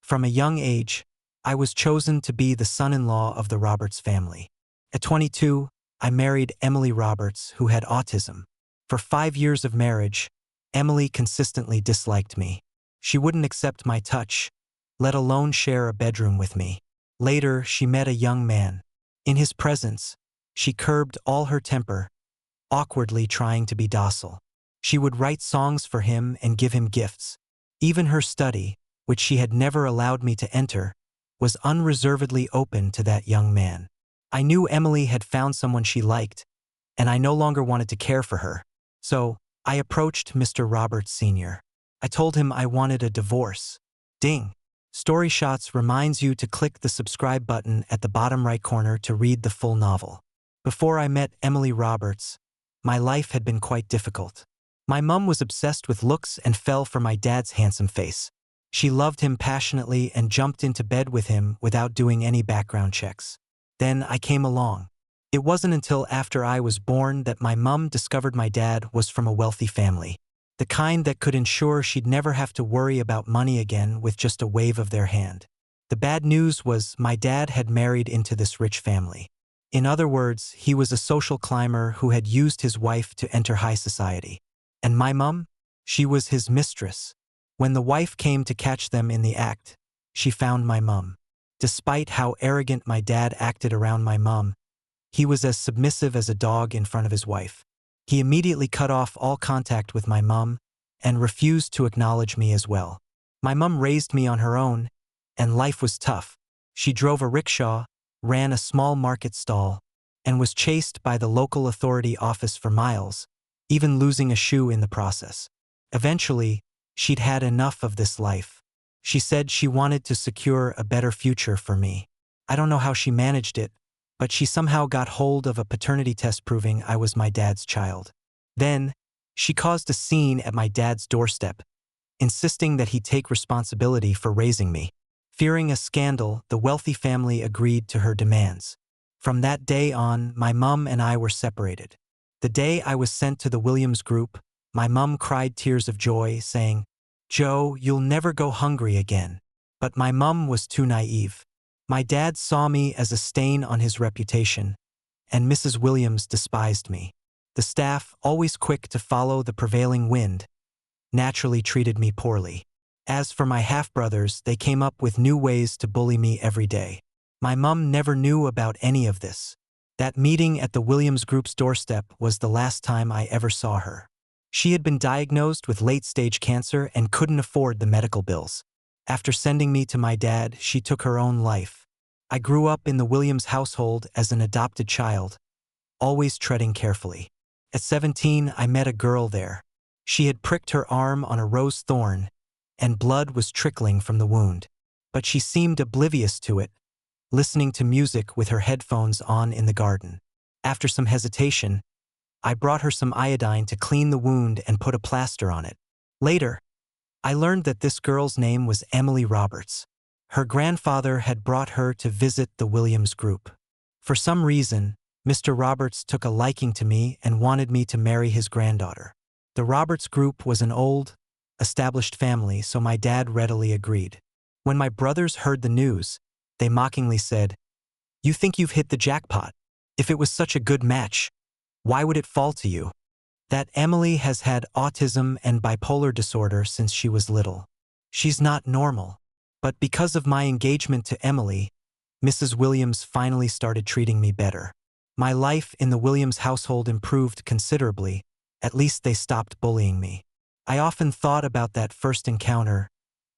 From a young age, I was chosen to be the son-in-law of the Roberts family. At 22, I married Emily Roberts, who had autism. For 5 years of marriage, Emily consistently disliked me. She wouldn't accept my touch, let alone share a bedroom with me. Later, she met a young man. In his presence, she curbed all her temper, awkwardly trying to be docile. She would write songs for him and give him gifts. Even her study, which she had never allowed me to enter, was unreservedly open to that young man. I knew Emily had found someone she liked, and I no longer wanted to care for her. So, I approached Mr. Roberts Sr. I told him I wanted a divorce. Ding! Story Shots reminds you to click the subscribe button at the bottom right corner to read the full novel. Before I met Emily Roberts, my life had been quite difficult. My mum was obsessed with looks and fell for my dad's handsome face. She loved him passionately and jumped into bed with him without doing any background checks. Then I came along. It wasn't until after I was born that my mum discovered my dad was from a wealthy family. The kind that could ensure she'd never have to worry about money again with just a wave of their hand. The bad news was my dad had married into this rich family. In other words, he was a social climber who had used his wife to enter high society. And my mum? She was his mistress. When the wife came to catch them in the act, she found my mum. Despite how arrogant my dad acted around my mum, he was as submissive as a dog in front of his wife. He immediately cut off all contact with my mum and refused to acknowledge me as well. My mum raised me on her own, and life was tough. She drove a rickshaw, ran a small market stall, and was chased by the local authority office for miles, even losing a shoe in the process. Eventually, she'd had enough of this life. She said she wanted to secure a better future for me. I don't know how she managed it, but she somehow got hold of a paternity test proving I was my dad's child. Then, she caused a scene at my dad's doorstep, insisting that he take responsibility for raising me. Fearing a scandal, the wealthy family agreed to her demands. From that day on, my mum and I were separated. The day I was sent to the Williams Group, my mum cried tears of joy, saying, "Joe, you'll never go hungry again." But my mum was too naive. My dad saw me as a stain on his reputation, and Mrs. Williams despised me. The staff, always quick to follow the prevailing wind, naturally treated me poorly. As for my half-brothers, they came up with new ways to bully me every day. My mum never knew about any of this. That meeting at the Williams Group's doorstep was the last time I ever saw her. She had been diagnosed with late-stage cancer and couldn't afford the medical bills. After sending me to my dad, she took her own life. I grew up in the Williams household as an adopted child, always treading carefully. At 17, I met a girl there. She had pricked her arm on a rose thorn, and blood was trickling from the wound. But she seemed oblivious to it, listening to music with her headphones on in the garden. After some hesitation, I brought her some iodine to clean the wound and put a plaster on it. Later, I learned that this girl's name was Emily Roberts. Her grandfather had brought her to visit the Williams Group. For some reason, Mr. Roberts took a liking to me and wanted me to marry his granddaughter. The Roberts Group was an old, established family, so my dad readily agreed. When my brothers heard the news, they mockingly said, "You think you've hit the jackpot. If it was such a good match, why would it fall to you?" That Emily has had autism and bipolar disorder since she was little. She's not normal. But because of my engagement to Emily, Mrs. Williams finally started treating me better. My life in the Williams household improved considerably. At least they stopped bullying me. I often thought about that first encounter,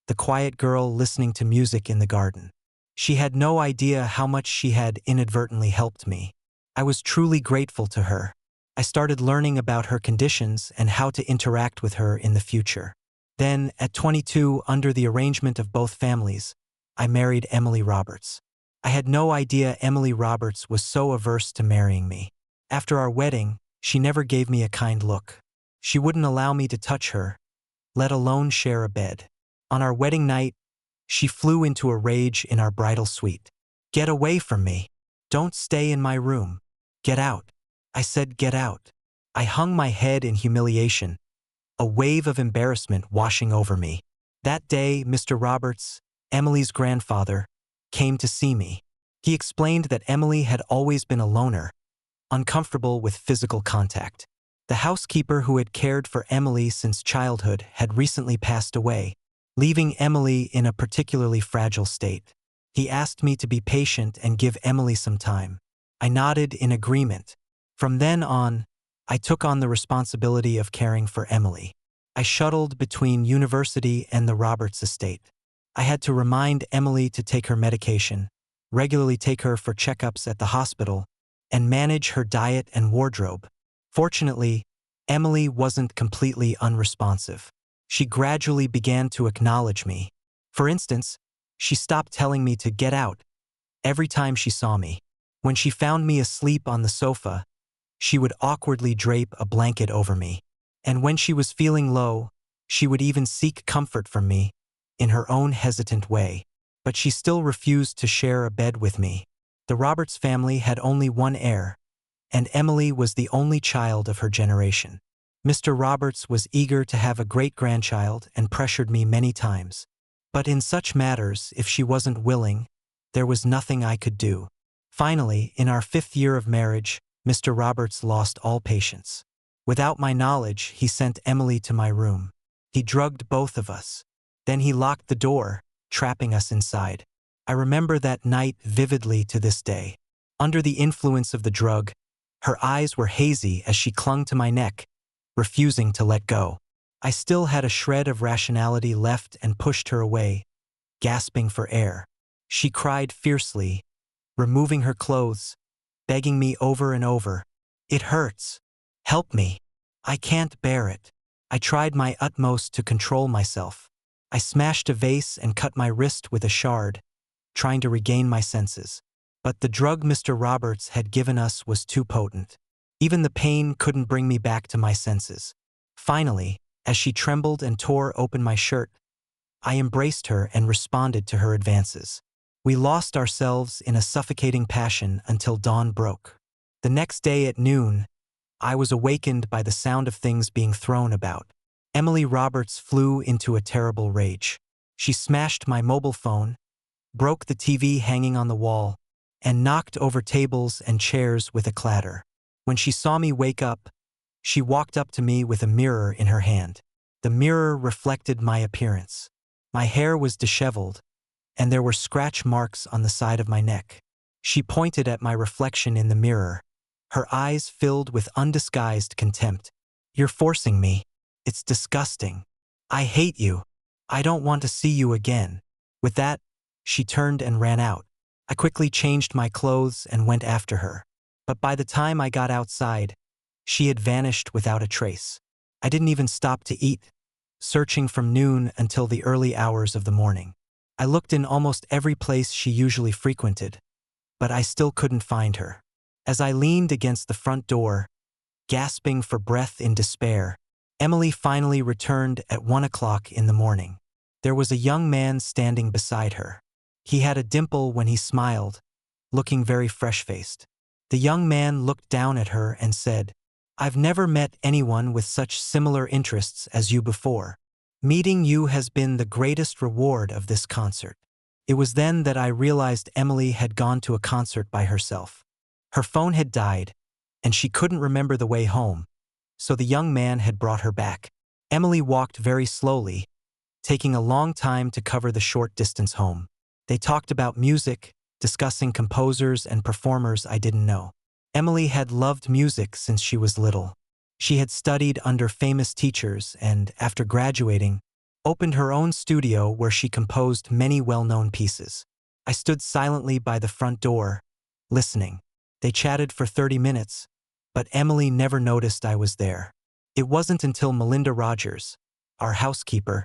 the quiet girl listening to music in the garden. She had no idea how much she had inadvertently helped me. I was truly grateful to her. I started learning about her conditions and how to interact with her in the future. Then, at 22, under the arrangement of both families, I married Emily Roberts. I had no idea Emily Roberts was so averse to marrying me. After our wedding, she never gave me a kind look. She wouldn't allow me to touch her, let alone share a bed. On our wedding night, she flew into a rage in our bridal suite. "Get away from me. Don't stay in my room. Get out." I said, "Get out." I hung my head in humiliation, a wave of embarrassment washing over me. That day, Mr. Roberts, Emily's grandfather, came to see me. He explained that Emily had always been a loner, uncomfortable with physical contact. The housekeeper who had cared for Emily since childhood had recently passed away, leaving Emily in a particularly fragile state. He asked me to be patient and give Emily some time. I nodded in agreement. From then on, I took on the responsibility of caring for Emily. I shuttled between university and the Roberts estate. I had to remind Emily to take her medication, regularly take her for checkups at the hospital, and manage her diet and wardrobe. Fortunately, Emily wasn't completely unresponsive. She gradually began to acknowledge me. For instance, she stopped telling me to get out every time she saw me. When she found me asleep on the sofa, she would awkwardly drape a blanket over me. And when she was feeling low, she would even seek comfort from me in her own hesitant way. But she still refused to share a bed with me. The Roberts family had only one heir, and Emily was the only child of her generation. Mr. Roberts was eager to have a great-grandchild and pressured me many times. But in such matters, if she wasn't willing, there was nothing I could do. Finally, in our 5th year of marriage, Mr. Roberts lost all patience. Without my knowledge, he sent Emily to my room. He drugged both of us. Then he locked the door, trapping us inside. I remember that night vividly to this day. Under the influence of the drug, her eyes were hazy as she clung to my neck, refusing to let go. I still had a shred of rationality left and pushed her away, gasping for air. She cried fiercely, removing her clothes, begging me over and over, "It hurts. Help me. I can't bear it." I tried my utmost to control myself. I smashed a vase and cut my wrist with a shard, trying to regain my senses. But the drug Mr. Roberts had given us was too potent. Even the pain couldn't bring me back to my senses. Finally, as she trembled and tore open my shirt, I embraced her and responded to her advances. We lost ourselves in a suffocating passion until dawn broke. The next day at noon, I was awakened by the sound of things being thrown about. Emily Roberts flew into a terrible rage. She smashed my mobile phone, broke the TV hanging on the wall, and knocked over tables and chairs with a clatter. When she saw me wake up, she walked up to me with a mirror in her hand. The mirror reflected my appearance. My hair was disheveled, and there were scratch marks on the side of my neck. She pointed at my reflection in the mirror, her eyes filled with undisguised contempt. "You're forcing me. It's disgusting. I hate you. I don't want to see you again." With that, she turned and ran out. I quickly changed my clothes and went after her. But by the time I got outside, she had vanished without a trace. I didn't even stop to eat, searching from noon until the early hours of the morning. I looked in almost every place she usually frequented, but I still couldn't find her. As I leaned against the front door, gasping for breath in despair, Emily finally returned at 1 o'clock in the morning. There was a young man standing beside her. He had a dimple when he smiled, looking very fresh-faced. The young man looked down at her and said, "I've never met anyone with such similar interests as you before. Meeting you has been the greatest reward of this concert." It was then that I realized Emily had gone to a concert by herself. Her phone had died, and she couldn't remember the way home, so the young man had brought her back. Emily walked very slowly, taking a long time to cover the short distance home. They talked about music, discussing composers and performers I didn't know. Emily had loved music since she was little. She had studied under famous teachers and, after graduating, opened her own studio where she composed many well-known pieces. I stood silently by the front door, listening. They chatted for 30 minutes, but Emily never noticed I was there. It wasn't until Melinda Rogers, our housekeeper,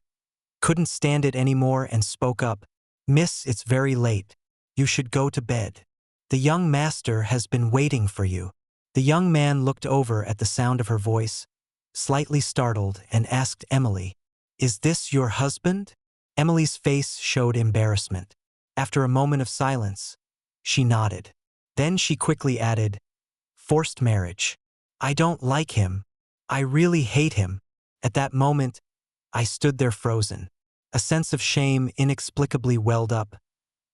couldn't stand it anymore and spoke up, "Miss, it's very late. You should go to bed. The young master has been waiting for you." The young man looked over at the sound of her voice, slightly startled, and asked Emily, "Is this your husband?" Emily's face showed embarrassment. After a moment of silence, she nodded. Then she quickly added, "Forced marriage. I don't like him. I really hate him." At that moment, I stood there frozen. A sense of shame inexplicably welled up,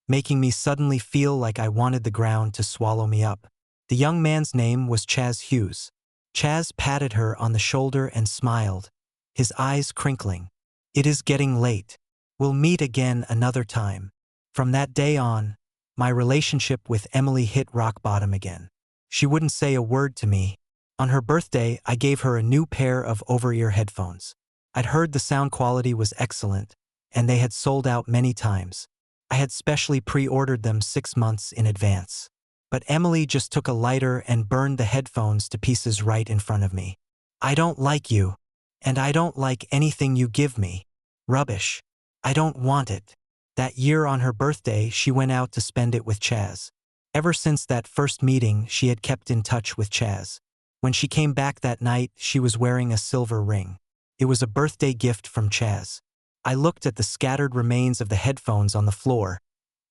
making me suddenly feel like I wanted the ground to swallow me up. The young man's name was Chaz Hughes. Chaz patted her on the shoulder and smiled, his eyes crinkling. "It is getting late. We'll meet again another time." From that day on, my relationship with Emily hit rock bottom again. She wouldn't say a word to me. On her birthday, I gave her a new pair of over-ear headphones. I'd heard the sound quality was excellent, and they had sold out many times. I had specially pre-ordered them 6 months in advance. But Emily just took a lighter and burned the headphones to pieces right in front of me. "I don't like you, and I don't like anything you give me. Rubbish. I don't want it." That year on her birthday, she went out to spend it with Chaz. Ever since that first meeting, she had kept in touch with Chaz. When she came back that night, she was wearing a silver ring. It was a birthday gift from Chaz. I looked at the scattered remains of the headphones on the floor,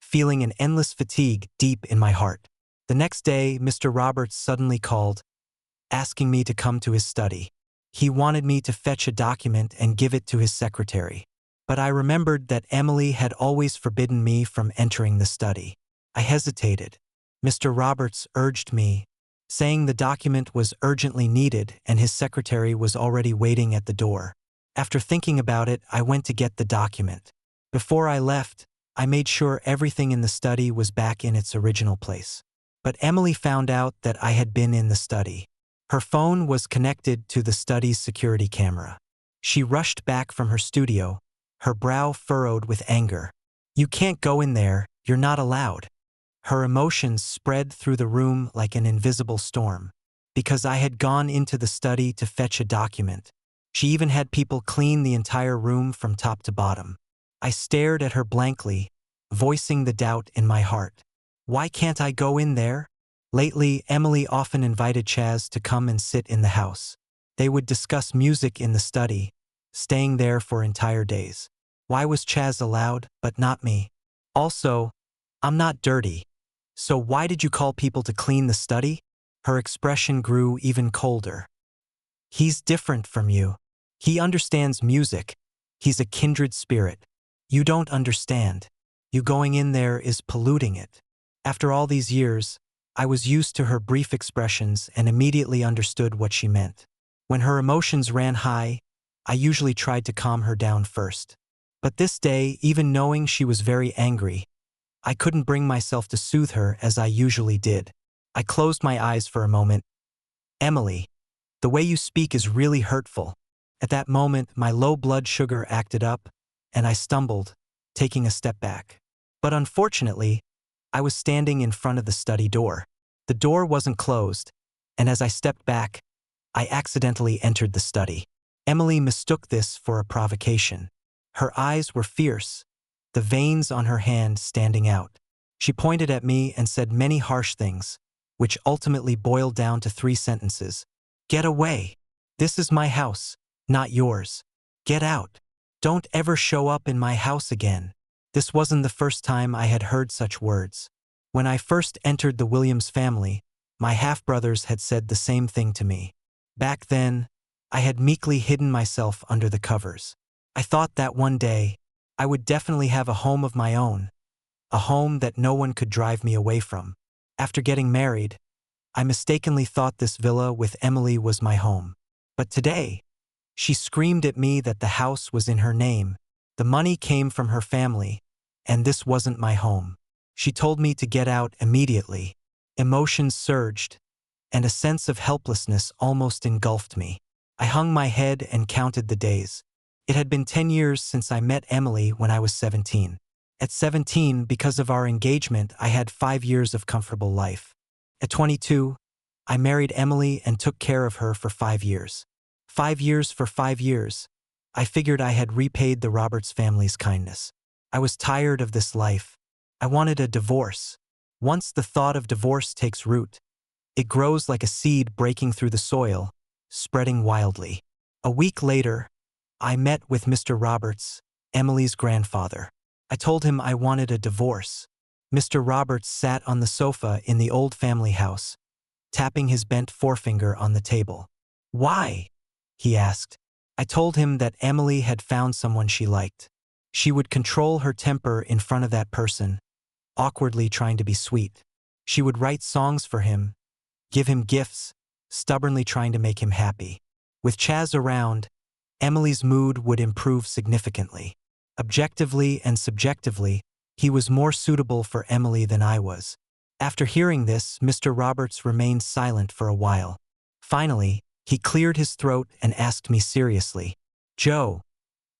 feeling an endless fatigue deep in my heart. The next day, Mr. Roberts suddenly called, asking me to come to his study. He wanted me to fetch a document and give it to his secretary. But I remembered that Emily had always forbidden me from entering the study. I hesitated. Mr. Roberts urged me, saying the document was urgently needed and his secretary was already waiting at the door. After thinking about it, I went to get the document. Before I left, I made sure everything in the study was back in its original place. But Emily found out that I had been in the study. Her phone was connected to the study's security camera. She rushed back from her studio, her brow furrowed with anger. "You can't go in there, you're not allowed." Her emotions spread through the room like an invisible storm. Because I had gone into the study to fetch a document. She even had people clean the entire room from top to bottom. I stared at her blankly, voicing the doubt in my heart. Why can't I go in there? Lately, Emily often invited Chaz to come and sit in the house. They would discuss music in the study, staying there for entire days. Why was Chaz allowed, but not me? Also, I'm not dirty. So why did you call people to clean the study? Her expression grew even colder. "He's different from you. He understands music. He's a kindred spirit. You don't understand. You going in there is polluting it." After all these years, I was used to her brief expressions and immediately understood what she meant. When her emotions ran high, I usually tried to calm her down first. But this day, even knowing she was very angry, I couldn't bring myself to soothe her as I usually did. I closed my eyes for a moment. "Emily, the way you speak is really hurtful." At that moment, my low blood sugar acted up, and I stumbled, taking a step back. But unfortunately, I was standing in front of the study door. The door wasn't closed, and as I stepped back, I accidentally entered the study. Emily mistook this for a provocation. Her eyes were fierce, the veins on her hand standing out. She pointed at me and said many harsh things, which ultimately boiled down to 3 sentences. "Get away. This is my house, not yours. Get out. Don't ever show up in my house again." This wasn't the first time I had heard such words. When I first entered the Williams family, my half-brothers had said the same thing to me. Back then, I had meekly hidden myself under the covers. I thought that one day, I would definitely have a home of my own, a home that no one could drive me away from. After getting married, I mistakenly thought this villa with Emily was my home. But today, she screamed at me that the house was in her name. The money came from her family, and this wasn't my home. She told me to get out immediately. Emotions surged, and a sense of helplessness almost engulfed me. I hung my head and counted the days. It had been 10 years since I met Emily when I was 17. At 17, because of our engagement, I had 5 years of comfortable life. At 22, I married Emily and took care of her for 5 years. 5 years for 5 years. I figured I had repaid the Roberts family's kindness. I was tired of this life. I wanted a divorce. Once the thought of divorce takes root, it grows like a seed breaking through the soil, spreading wildly. A week later, I met with Mr. Roberts, Emily's grandfather. I told him I wanted a divorce. Mr. Roberts sat on the sofa in the old family house, tapping his bent forefinger on the table. "Why?" he asked. I told him that Emily had found someone she liked. She would control her temper in front of that person, awkwardly trying to be sweet. She would write songs for him, give him gifts, stubbornly trying to make him happy. With Chaz around, Emily's mood would improve significantly. Objectively and subjectively, he was more suitable for Emily than I was. After hearing this, Mr. Roberts remained silent for a while. Finally, he cleared his throat and asked me seriously, "Joe,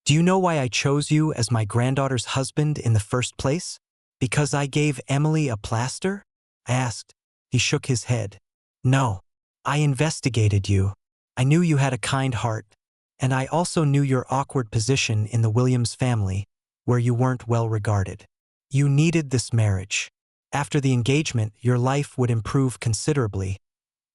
do you know why I chose you as my granddaughter's husband in the first place? Because I gave Emily a plaster?" I asked. He shook his head. "No. I investigated you. I knew you had a kind heart, and I also knew your awkward position in the Williams family, where you weren't well regarded. You needed this marriage. After the engagement, your life would improve considerably,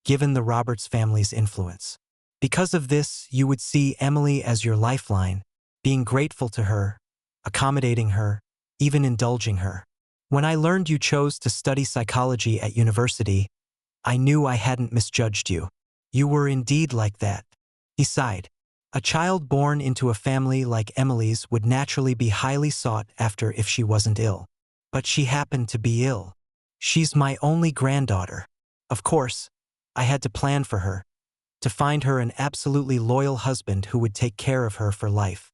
given the Roberts family's influence. Because of this, you would see Emily as your lifeline, being grateful to her, accommodating her, even indulging her. When I learned you chose to study psychology at university, I knew I hadn't misjudged you. You were indeed like that." He sighed. "A child born into a family like Emily's would naturally be highly sought after if she wasn't ill. But she happened to be ill. She's my only granddaughter. Of course, I had to plan for her, to find her an absolutely loyal husband who would take care of her for life.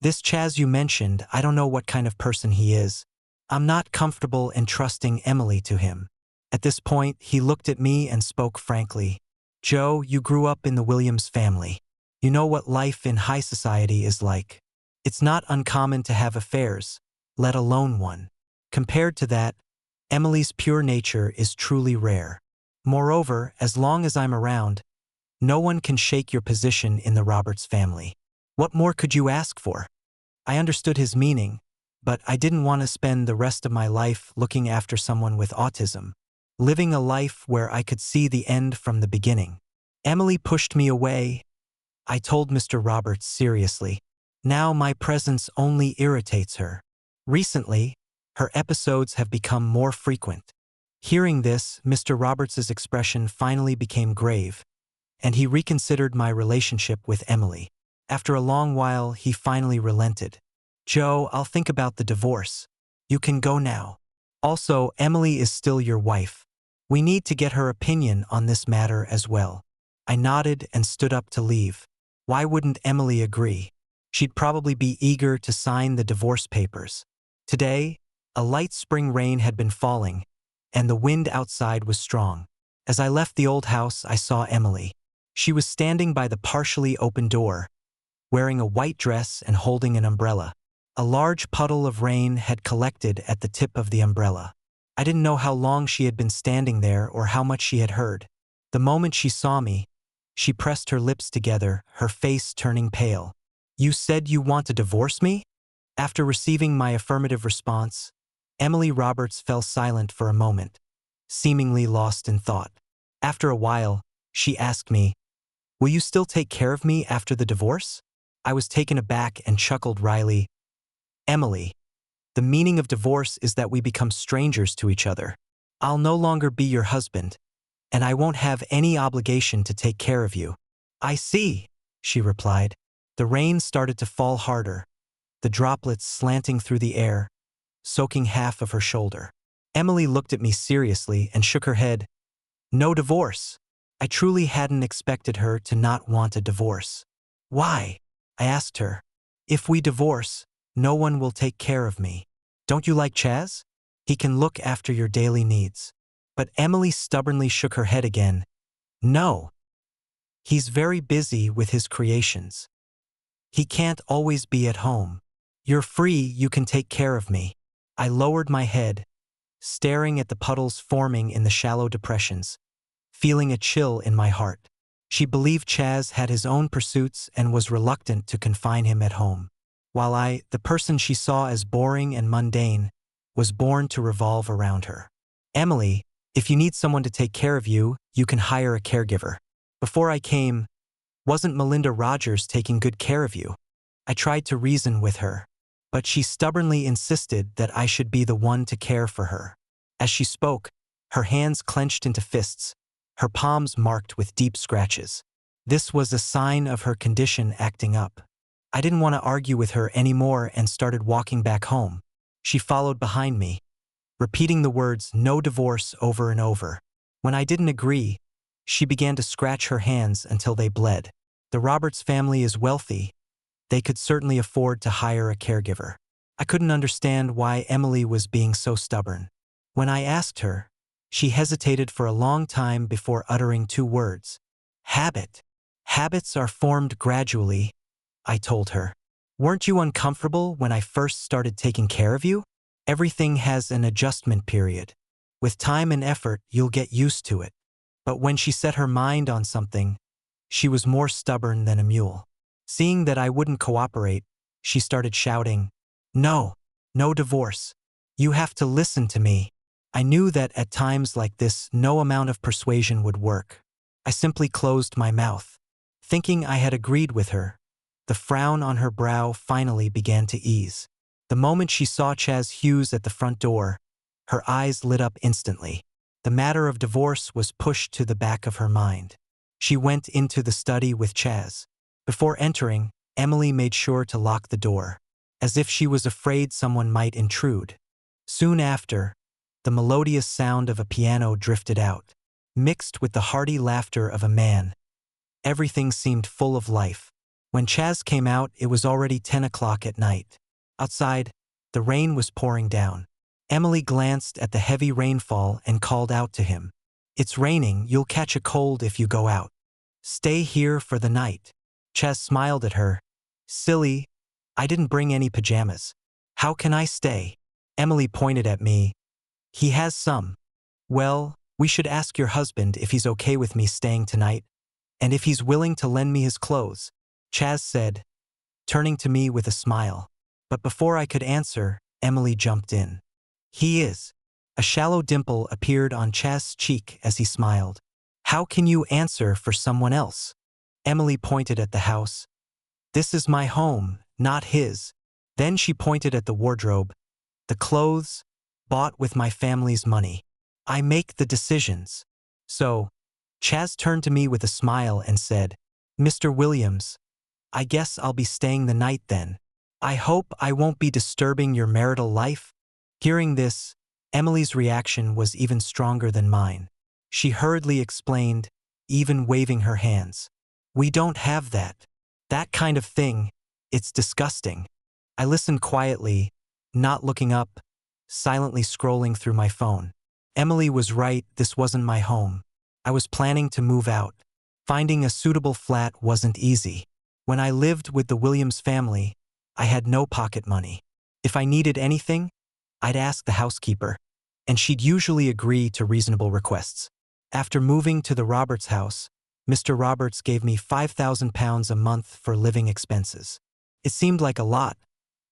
This Chaz you mentioned, I don't know what kind of person he is. I'm not comfortable entrusting Emily to him." At this point, he looked at me and spoke frankly. "Joe, you grew up in the Williams family. You know what life in high society is like. It's not uncommon to have affairs, let alone one. Compared to that, Emily's pure nature is truly rare. Moreover, as long as I'm around, no one can shake your position in the Roberts family. What more could you ask for?" I understood his meaning, but I didn't want to spend the rest of my life looking after someone with autism, living a life where I could see the end from the beginning. Emily pushed me away. I told Mr. Roberts seriously. Now my presence only irritates her. Recently, her episodes have become more frequent. Hearing this, Mr. Roberts's expression finally became grave, and he reconsidered my relationship with Emily. After a long while, he finally relented. "Joe, I'll think about the divorce. You can go now. Also, Emily is still your wife. We need to get her opinion on this matter as well." I nodded and stood up to leave. Why wouldn't Emily agree? She'd probably be eager to sign the divorce papers. Today, a light spring rain had been falling, and the wind outside was strong. As I left the old house, I saw Emily. She was standing by the partially open door, wearing a white dress and holding an umbrella. A large puddle of rain had collected at the tip of the umbrella. I didn't know how long she had been standing there or how much she had heard. The moment she saw me, she pressed her lips together, her face turning pale. "You said you want to divorce me?" After receiving my affirmative response, Emily Roberts fell silent for a moment, seemingly lost in thought. After a while, she asked me, "Will you still take care of me after the divorce?" I was taken aback and chuckled wryly. "Emily, the meaning of divorce is that we become strangers to each other. I'll no longer be your husband, and I won't have any obligation to take care of you." "I see," she replied. The rain started to fall harder, the droplets slanting through the air, soaking half of her shoulder. Emily looked at me seriously and shook her head. "No divorce." I truly hadn't expected her to not want a divorce. "Why?" I asked her. "If we divorce, no one will take care of me. Don't you like Chaz? He can look after your daily needs." But Emily stubbornly shook her head again. "No. He's very busy with his creations. He can't always be at home. You're free, you can take care of me." I lowered my head, staring at the puddles forming in the shallow depressions, feeling a chill in my heart. She believed Chaz had his own pursuits and was reluctant to confine him at home, while I, the person she saw as boring and mundane, was born to revolve around her. "Emily, if you need someone to take care of you, you can hire a caregiver. Before I came, wasn't Melinda Rogers taking good care of you?" I tried to reason with her, but she stubbornly insisted that I should be the one to care for her. As she spoke, her hands clenched into fists, her palms marked with deep scratches. This was a sign of her condition acting up. I didn't want to argue with her anymore and started walking back home. She followed behind me, repeating the words "no divorce" over and over. When I didn't agree, she began to scratch her hands until they bled. The Roberts family is wealthy. They could certainly afford to hire a caregiver. I couldn't understand why Emily was being so stubborn. When I asked her, she hesitated for a long time before uttering two words. Habit. Habits are formed gradually, I told her. Weren't you uncomfortable when I first started taking care of you? Everything has an adjustment period. With time and effort, you'll get used to it. But when she set her mind on something, she was more stubborn than a mule. Seeing that I wouldn't cooperate, she started shouting, "No, no divorce. You have to listen to me." I knew that at times like this, no amount of persuasion would work. I simply closed my mouth. Thinking I had agreed with her, the frown on her brow finally began to ease. The moment she saw Chaz Hughes at the front door, her eyes lit up instantly. The matter of divorce was pushed to the back of her mind. She went into the study with Chaz. Before entering, Emily made sure to lock the door, as if she was afraid someone might intrude. Soon after, the melodious sound of a piano drifted out, mixed with the hearty laughter of a man. Everything seemed full of life. When Chaz came out, it was already 10 o'clock at night. Outside, the rain was pouring down. Emily glanced at the heavy rainfall and called out to him. "It's raining, you'll catch a cold if you go out. Stay here for the night." Chaz smiled at her. "Silly, I didn't bring any pajamas. How can I stay?" Emily pointed at me. "He has some." "Well, we should ask your husband if he's okay with me staying tonight, and if he's willing to lend me his clothes," Chaz said, turning to me with a smile. But before I could answer, Emily jumped in. "He is." A shallow dimple appeared on Chaz's cheek as he smiled. "How can you answer for someone else?" Emily pointed at the house. "This is my home, not his." Then she pointed at the wardrobe. "The clothes, bought with my family's money. I make the decisions." So, Chaz turned to me with a smile and said, "Mr. Williams, I guess I'll be staying the night then. I hope I won't be disturbing your marital life." Hearing this, Emily's reaction was even stronger than mine. She hurriedly explained, even waving her hands. "We don't have that. That kind of thing. It's disgusting." I listened quietly, not looking up, silently scrolling through my phone. Emily was right, this wasn't my home. I was planning to move out. Finding a suitable flat wasn't easy. When I lived with the Williams family, I had no pocket money. If I needed anything, I'd ask the housekeeper, and she'd usually agree to reasonable requests. After moving to the Roberts house, Mr. Roberts gave me £5,000 a month for living expenses. It seemed like a lot,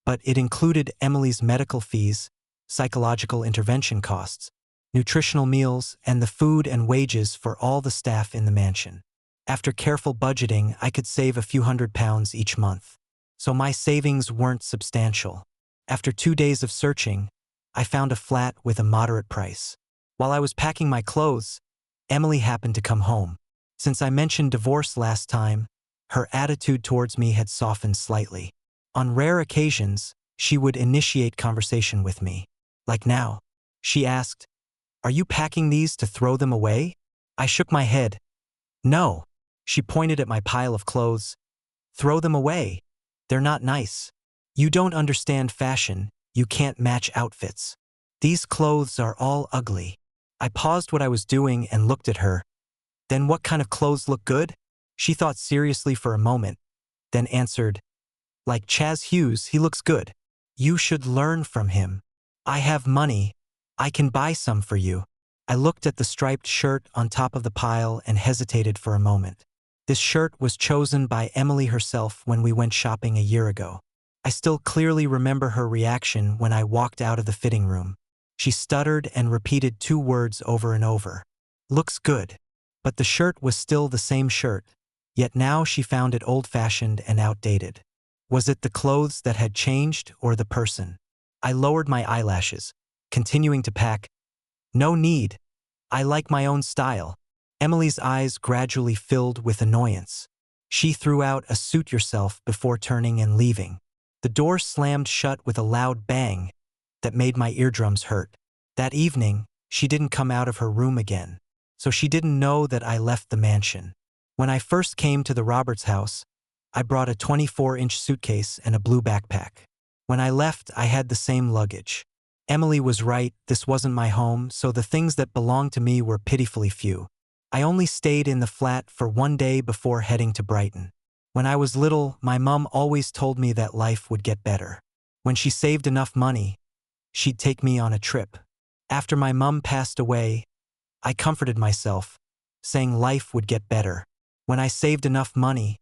but it included Emily's medical fees, psychological intervention costs, nutritional meals, and the food and wages for all the staff in the mansion. After careful budgeting, I could save a few £100s each month. So my savings weren't substantial. After 2 days of searching, I found a flat with a moderate price. While I was packing my clothes, Emily happened to come home. Since I mentioned divorce last time, her attitude towards me had softened slightly. On rare occasions, she would initiate conversation with me. Like now, she asked, "Are you packing these to throw them away?" I shook my head. "No." She pointed at my pile of clothes. "Throw them away. They're not nice. You don't understand fashion. You can't match outfits. These clothes are all ugly." I paused what I was doing and looked at her. "Then what kind of clothes look good?" She thought seriously for a moment, then answered, "Like Chaz Hughes, he looks good. You should learn from him. I have money. I can buy some for you." I looked at the striped shirt on top of the pile and hesitated for a moment. This shirt was chosen by Emily herself when we went shopping a year ago. I still clearly remember her reaction when I walked out of the fitting room. She stuttered and repeated two words over and over. "Looks good." But the shirt was still the same shirt, yet now she found it old-fashioned and outdated. Was it the clothes that had changed or the person? I lowered my eyelashes, continuing to pack. "No need. I like my own style." Emily's eyes gradually filled with annoyance. She threw out a "suit yourself" before turning and leaving. The door slammed shut with a loud bang that made my eardrums hurt. That evening, she didn't come out of her room again, so she didn't know that I left the mansion. When I first came to the Roberts house, I brought a 24-inch suitcase and a blue backpack. When I left, I had the same luggage. Emily was right, this wasn't my home, so the things that belonged to me were pitifully few. I only stayed in the flat for one day before heading to Brighton. When I was little, my mom always told me that life would get better. When she saved enough money, she'd take me on a trip. After my mom passed away, I comforted myself, saying life would get better. When I saved enough money,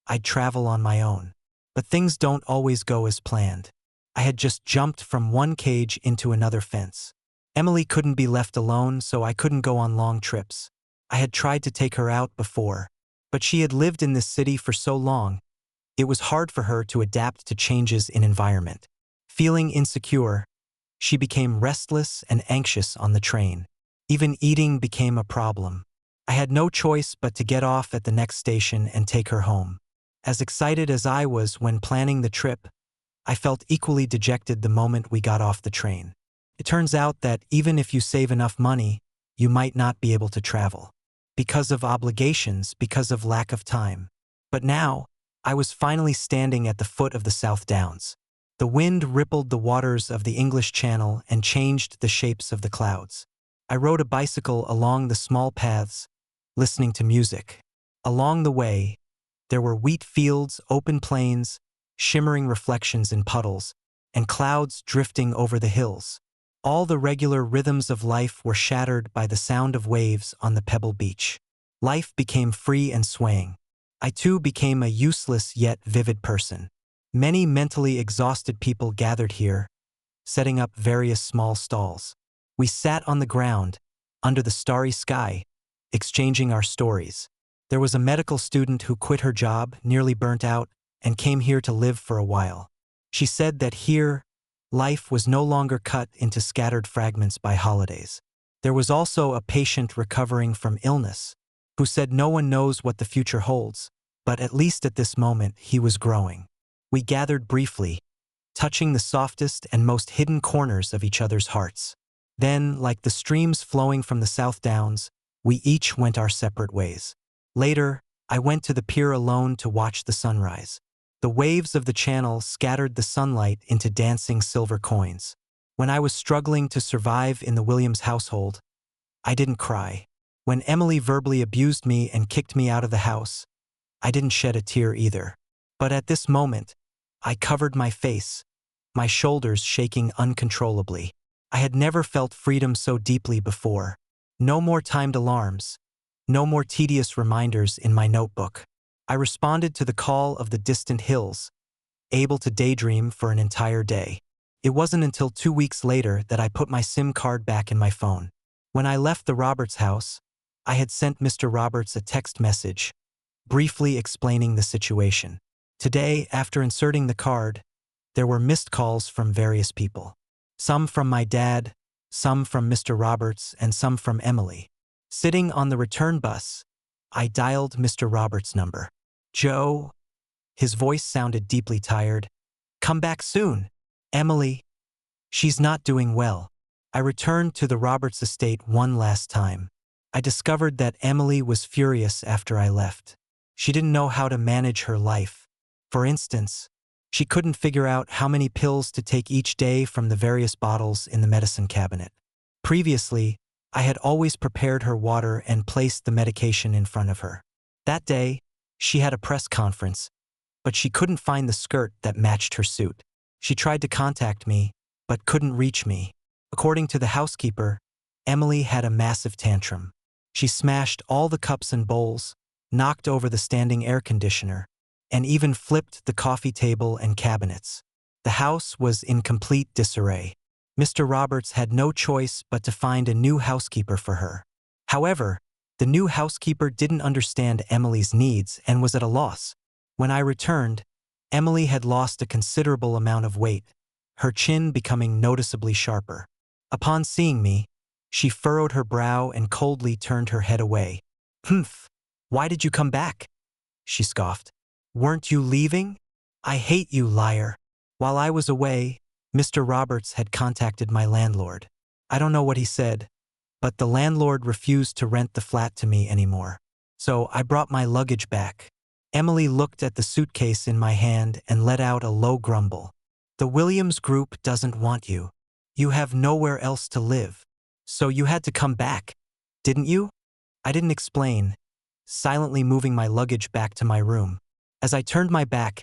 I'd travel on my own. But things don't always go as planned. I had just jumped from one cage into another fence. Emily couldn't be left alone, so I couldn't go on long trips. I had tried to take her out before, but she had lived in this city for so long, it was hard for her to adapt to changes in environment. Feeling insecure, she became restless and anxious on the train. Even eating became a problem. I had no choice but to get off at the next station and take her home. As excited as I was when planning the trip, I felt equally dejected the moment we got off the train. It turns out that even if you save enough money, you might not be able to travel. Because of obligations, because of lack of time. But now, I was finally standing at the foot of the South Downs. The wind rippled the waters of the English Channel and changed the shapes of the clouds. I rode a bicycle along the small paths, listening to music. Along the way, there were wheat fields, open plains, shimmering reflections in puddles, and clouds drifting over the hills. All the regular rhythms of life were shattered by the sound of waves on the pebble beach. Life became free and swaying. I too became a useless yet vivid person. Many mentally exhausted people gathered here, setting up various small stalls. We sat on the ground, under the starry sky, exchanging our stories. There was a medical student who quit her job, nearly burnt out, and came here to live for a while. She said that here, life was no longer cut into scattered fragments by holidays. There was also a patient recovering from illness, who said no one knows what the future holds, but at least at this moment he was growing. We gathered briefly, touching the softest and most hidden corners of each other's hearts. Then, like the streams flowing from the South Downs, we each went our separate ways. Later, I went to the pier alone to watch the sunrise. The waves of the channel scattered the sunlight into dancing silver coins. When I was struggling to survive in the Williams household, I didn't cry. When Emily verbally abused me and kicked me out of the house, I didn't shed a tear either. But at this moment, I covered my face, my shoulders shaking uncontrollably. I had never felt freedom so deeply before. No more timed alarms. No more tedious reminders in my notebook. I responded to the call of the distant hills, able to daydream for an entire day. It wasn't until 2 weeks later that I put my SIM card back in my phone. When I left the Roberts house, I had sent Mr. Roberts a text message, briefly explaining the situation. Today, after inserting the card, there were missed calls from various people. Some from my dad, some from Mr. Roberts, and some from Emily. Sitting on the return bus, I dialed Mr. Roberts' number. "Joe," his voice sounded deeply tired. "Come back soon. Emily, she's not doing well." I returned to the Roberts estate one last time. I discovered that Emily was furious after I left. She didn't know how to manage her life. For instance, she couldn't figure out how many pills to take each day from the various bottles in the medicine cabinet. Previously, I had always prepared her water and placed the medication in front of her. That day, she had a press conference, but she couldn't find the skirt that matched her suit. She tried to contact me, but couldn't reach me. According to the housekeeper, Emily had a massive tantrum. She smashed all the cups and bowls, knocked over the standing air conditioner, and even flipped the coffee table and cabinets. The house was in complete disarray. Mr. Roberts had no choice but to find a new housekeeper for her. However, the new housekeeper didn't understand Emily's needs and was at a loss. When I returned, Emily had lost a considerable amount of weight, her chin becoming noticeably sharper. Upon seeing me, she furrowed her brow and coldly turned her head away. "Humph, why did you come back?" she scoffed. Weren't you leaving? I hate you, liar. While I was away, Mr. Roberts had contacted my landlord. I don't know what he said, but the landlord refused to rent the flat to me anymore. So I brought my luggage back. Emily looked at the suitcase in my hand and let out a low grumble. The Williams Group doesn't want you. You have nowhere else to live. So you had to come back, didn't you? I didn't explain, silently moving my luggage back to my room. As I turned my back,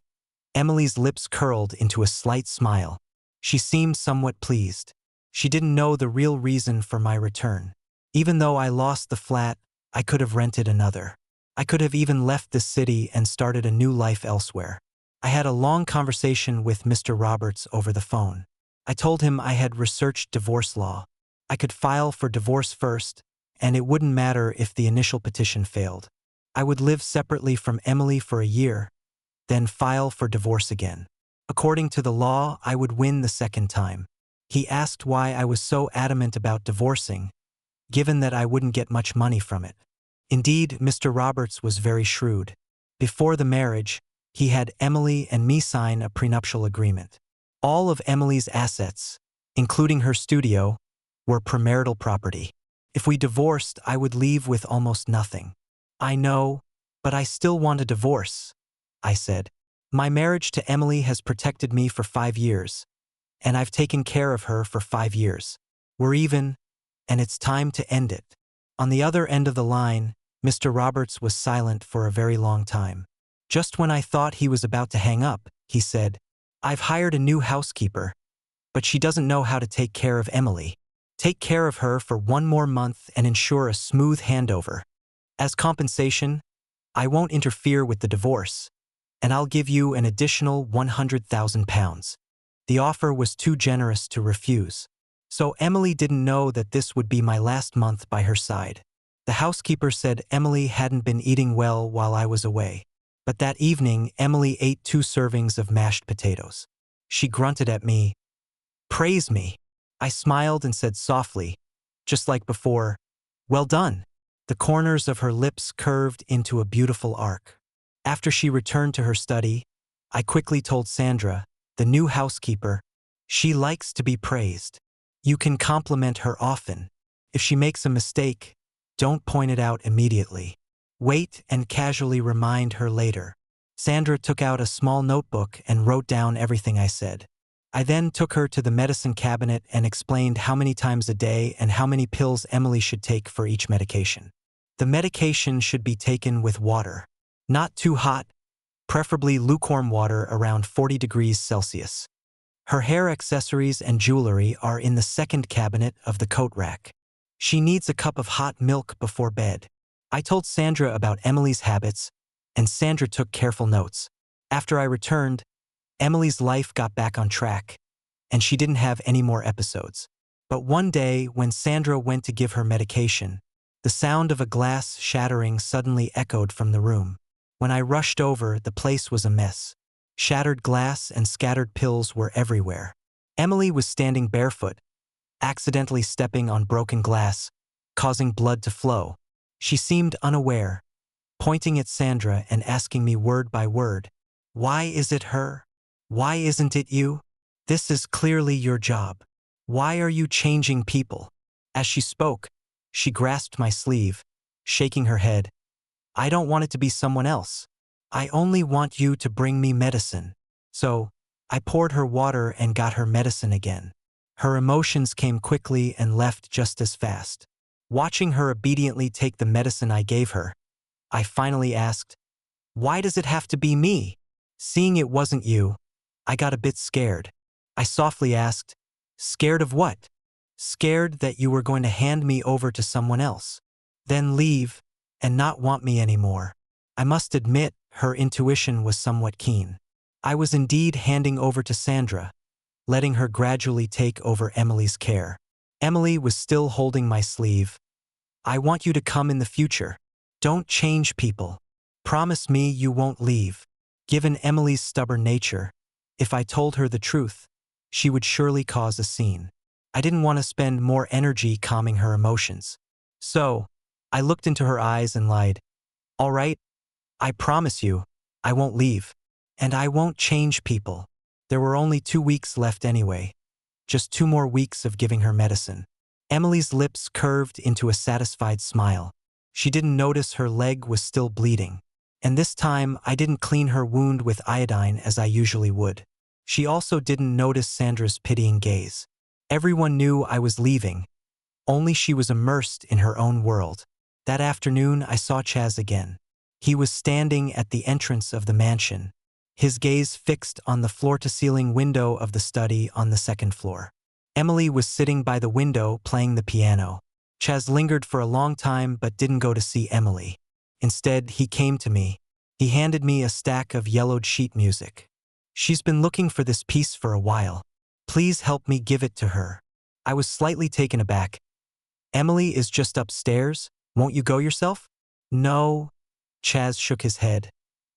Emily's lips curled into a slight smile. She seemed somewhat pleased. She didn't know the real reason for my return. Even though I lost the flat, I could have rented another. I could have even left the city and started a new life elsewhere. I had a long conversation with Mr. Roberts over the phone. I told him I had researched divorce law. I could file for divorce first, and it wouldn't matter if the initial petition failed. I would live separately from Emily for a year, then file for divorce again. According to the law, I would win the second time. He asked why I was so adamant about divorcing, given that I wouldn't get much money from it. Indeed, Mr. Roberts was very shrewd. Before the marriage, he had Emily and me sign a prenuptial agreement. All of Emily's assets, including her studio, were premarital property. If we divorced, I would leave with almost nothing. I know, but I still want a divorce, I said. My marriage to Emily has protected me for 5 years, and I've taken care of her for 5 years. We're even, and it's time to end it. On the other end of the line, Mr. Roberts was silent for a very long time. Just when I thought he was about to hang up, he said, I've hired a new housekeeper, but she doesn't know how to take care of Emily. Take care of her for 1 more month and ensure a smooth handover. As compensation, I won't interfere with the divorce, and I'll give you an additional £100,000. The offer was too generous to refuse. So Emily didn't know that this would be my last month by her side. The housekeeper said Emily hadn't been eating well while I was away. But that evening, Emily ate 2 servings of mashed potatoes. She grunted at me, "Praise me." I smiled and said softly, just like before, "Well done." The corners of her lips curved into a beautiful arc. After she returned to her study, I quickly told Sandra, the new housekeeper, she likes to be praised. You can compliment her often. If she makes a mistake, don't point it out immediately. Wait and casually remind her later. Sandra took out a small notebook and wrote down everything I said. I then took her to the medicine cabinet and explained how many times a day and how many pills Emily should take for each medication. The medication should be taken with water. Not too hot, preferably lukewarm water around 40 degrees Celsius. Her hair accessories and jewelry are in the second cabinet of the coat rack. She needs a cup of hot milk before bed. I told Sandra about Emily's habits, and Sandra took careful notes. After I returned, Emily's life got back on track, and she didn't have any more episodes. But one day, when Sandra went to give her medication, the sound of a glass shattering suddenly echoed from the room. When I rushed over, the place was a mess. Shattered glass and scattered pills were everywhere. Emily was standing barefoot, accidentally stepping on broken glass, causing blood to flow. She seemed unaware, pointing at Sandra and asking me word by word, "Why is it her? Why isn't it you? This is clearly your job. Why are you changing people?" As she spoke, she grasped my sleeve, shaking her head. "I don't want it to be someone else. I only want you to bring me medicine." So, I poured her water and got her medicine again. Her emotions came quickly and left just as fast. Watching her obediently take the medicine I gave her, I finally asked, "Why does it have to be me?" Seeing it wasn't you, I got a bit scared. I softly asked, "Scared of what?" "Scared that you were going to hand me over to someone else, then leave, and not want me anymore." I must admit, her intuition was somewhat keen. I was indeed handing over to Sandra, letting her gradually take over Emily's care. Emily was still holding my sleeve. "I want you to come in the future. Don't change people. Promise me you won't leave." Given Emily's stubborn nature, if I told her the truth, she would surely cause a scene. I didn't want to spend more energy calming her emotions. So, I looked into her eyes and lied. "All right, I promise you, I won't leave. And I won't change people. There were only 2 weeks left anyway. Just 2 more weeks of giving her medicine. Emily's lips curved into a satisfied smile. She didn't notice her leg was still bleeding. And this time, I didn't clean her wound with iodine as I usually would. She also didn't notice Sandra's pitying gaze. Everyone knew I was leaving. Only she was immersed in her own world. That afternoon, I saw Chaz again. He was standing at the entrance of the mansion, his gaze fixed on the floor-to-ceiling window of the study on the second floor. Emily was sitting by the window playing the piano. Chaz lingered for a long time but didn't go to see Emily. Instead, he came to me. He handed me a stack of yellowed sheet music. She's been looking for this piece for a while. Please help me give it to her. I was slightly taken aback. Emily is just upstairs. Won't you go yourself? No. Chaz shook his head,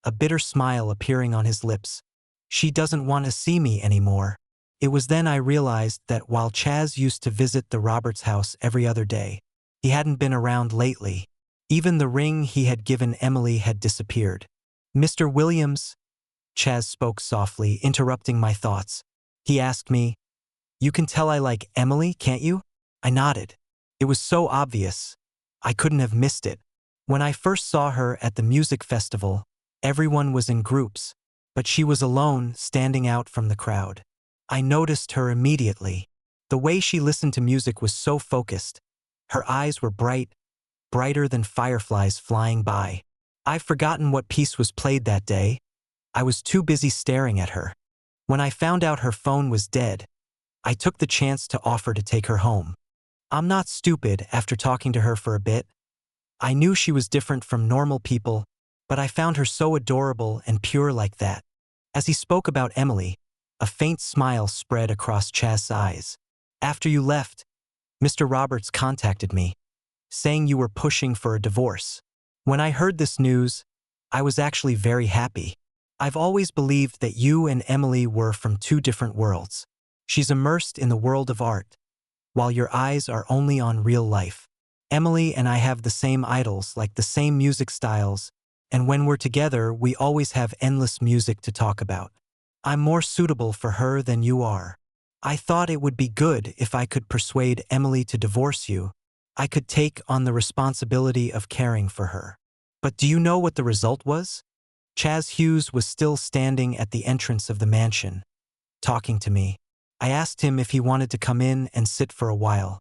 a bitter smile appearing on his lips. She doesn't want to see me anymore. It was then I realized that while Chaz used to visit the Roberts house every other day, he hadn't been around lately. Even the ring he had given Emily had disappeared. Mr. Williams, Chaz spoke softly, interrupting my thoughts. He asked me, "You can tell I like Emily, can't you?" I nodded. It was so obvious. I couldn't have missed it. When I first saw her at the music festival, everyone was in groups, but she was alone, standing out from the crowd. I noticed her immediately. The way she listened to music was so focused. Her eyes were bright, brighter than fireflies flying by. I've forgotten what piece was played that day. I was too busy staring at her. When I found out her phone was dead, I took the chance to offer to take her home. I'm not stupid. After talking to her for a bit, I knew she was different from normal people, but I found her so adorable and pure like that. As he spoke about Emily, a faint smile spread across Chaz's eyes. After you left, Mr. Roberts contacted me, saying you were pushing for a divorce. When I heard this news, I was actually very happy. I've always believed that you and Emily were from two different worlds. She's immersed in the world of art, while your eyes are only on real life. Emily and I have the same idols, like the same music styles, and when we're together, we always have endless music to talk about. I'm more suitable for her than you are. I thought it would be good if I could persuade Emily to divorce you. I could take on the responsibility of caring for her. But do you know what the result was? Chaz Hughes was still standing at the entrance of the mansion, talking to me. I asked him if he wanted to come in and sit for a while.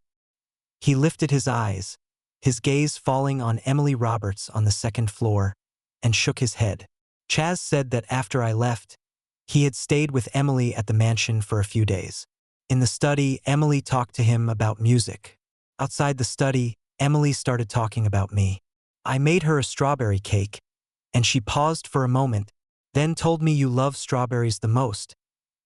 He lifted his eyes, his gaze falling on Emily Roberts on the second floor, and shook his head. Chaz said that after I left, he had stayed with Emily at the mansion for a few days. In the study, Emily talked to him about music. Outside the study, Emily started talking about me. I made her a strawberry cake, and she paused for a moment, then told me you love strawberries the most,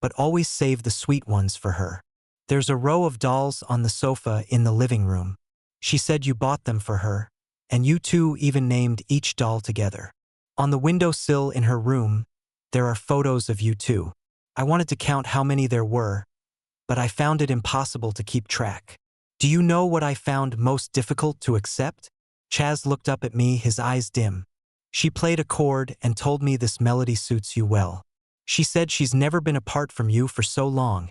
but always save the sweet ones for her. There's a row of dolls on the sofa in the living room. She said you bought them for her, and you two even named each doll together. On the windowsill in her room, there are photos of you two. I wanted to count how many there were, but I found it impossible to keep track. Do you know what I found most difficult to accept? Chaz looked up at me, his eyes dim. She played a chord and told me this melody suits you well. She said she's never been apart from you for so long,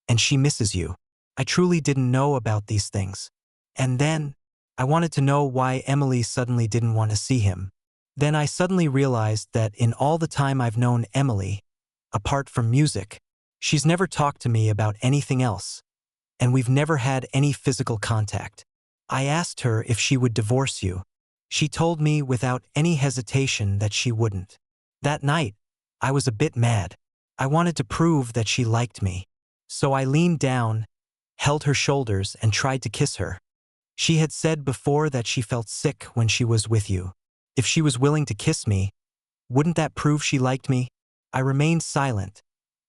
and she misses you. I truly didn't know about these things. And then, I wanted to know why Emily suddenly didn't want to see him. Then I suddenly realized that in all the time I've known Emily, apart from music, she's never talked to me about anything else, and we've never had any physical contact. I asked her if she would divorce you. She told me without any hesitation that she wouldn't. That night, I was a bit mad. I wanted to prove that she liked me. So I leaned down, held her shoulders, and tried to kiss her. She had said before that she felt sick when she was with you. If she was willing to kiss me, wouldn't that prove she liked me? I remained silent,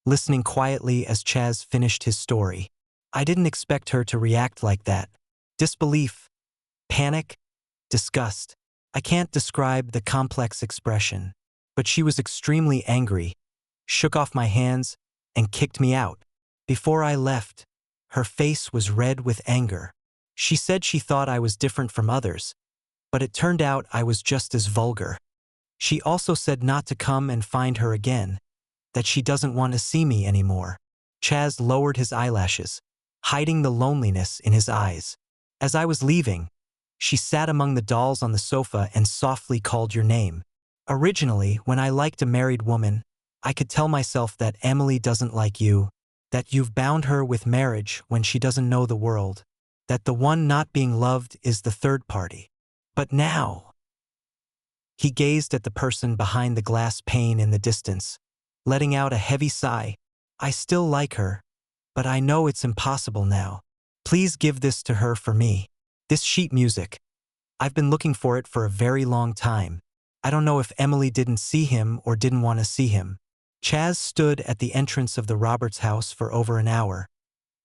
listening quietly as Chaz finished his story. I didn't expect her to react like that. Disbelief, panic, disgust. I can't describe the complex expression, but she was extremely angry, shook off my hands, and kicked me out. Before I left, her face was red with anger. She said she thought I was different from others, but it turned out I was just as vulgar. She also said not to come and find her again, that she doesn't want to see me anymore. Chaz lowered his eyelashes, hiding the loneliness in his eyes. As I was leaving, she sat among the dolls on the sofa and softly called your name. Originally, when I liked a married woman, I could tell myself that Emily doesn't like you, that you've bound her with marriage when she doesn't know the world, that the one not being loved is the third party. But now, he gazed at the person behind the glass pane in the distance, letting out a heavy sigh. I still like her, but I know it's impossible now. Please give this to her for me. This sheet music. I've been looking for it for a very long time. I don't know if Emily didn't see him or didn't want to see him. Chaz stood at the entrance of the Roberts house for over an hour,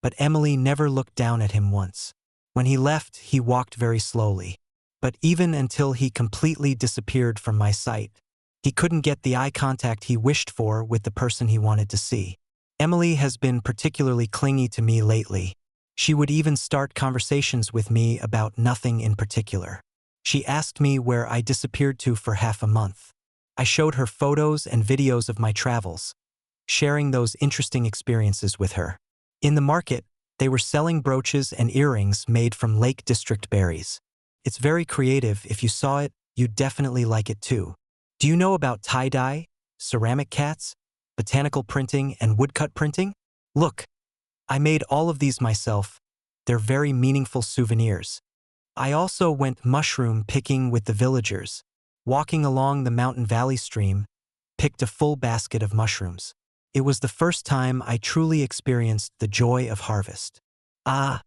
but Emily never looked down at him once. When he left, he walked very slowly. But even until he completely disappeared from my sight, he couldn't get the eye contact he wished for with the person he wanted to see. Emily has been particularly clingy to me lately. She would even start conversations with me about nothing in particular. She asked me where I disappeared to for half a month. I showed her photos and videos of my travels, sharing those interesting experiences with her. In the market, they were selling brooches and earrings made from Lake District berries. It's very creative. If you saw it, you'd definitely like it too. Do you know about tie-dye, ceramic cats, botanical printing, and woodcut printing? Look, I made all of these myself. They're very meaningful souvenirs. I also went mushroom picking with the villagers. Walking along the mountain valley stream, picked a full basket of mushrooms. It was the first time I truly experienced the joy of harvest. Ah,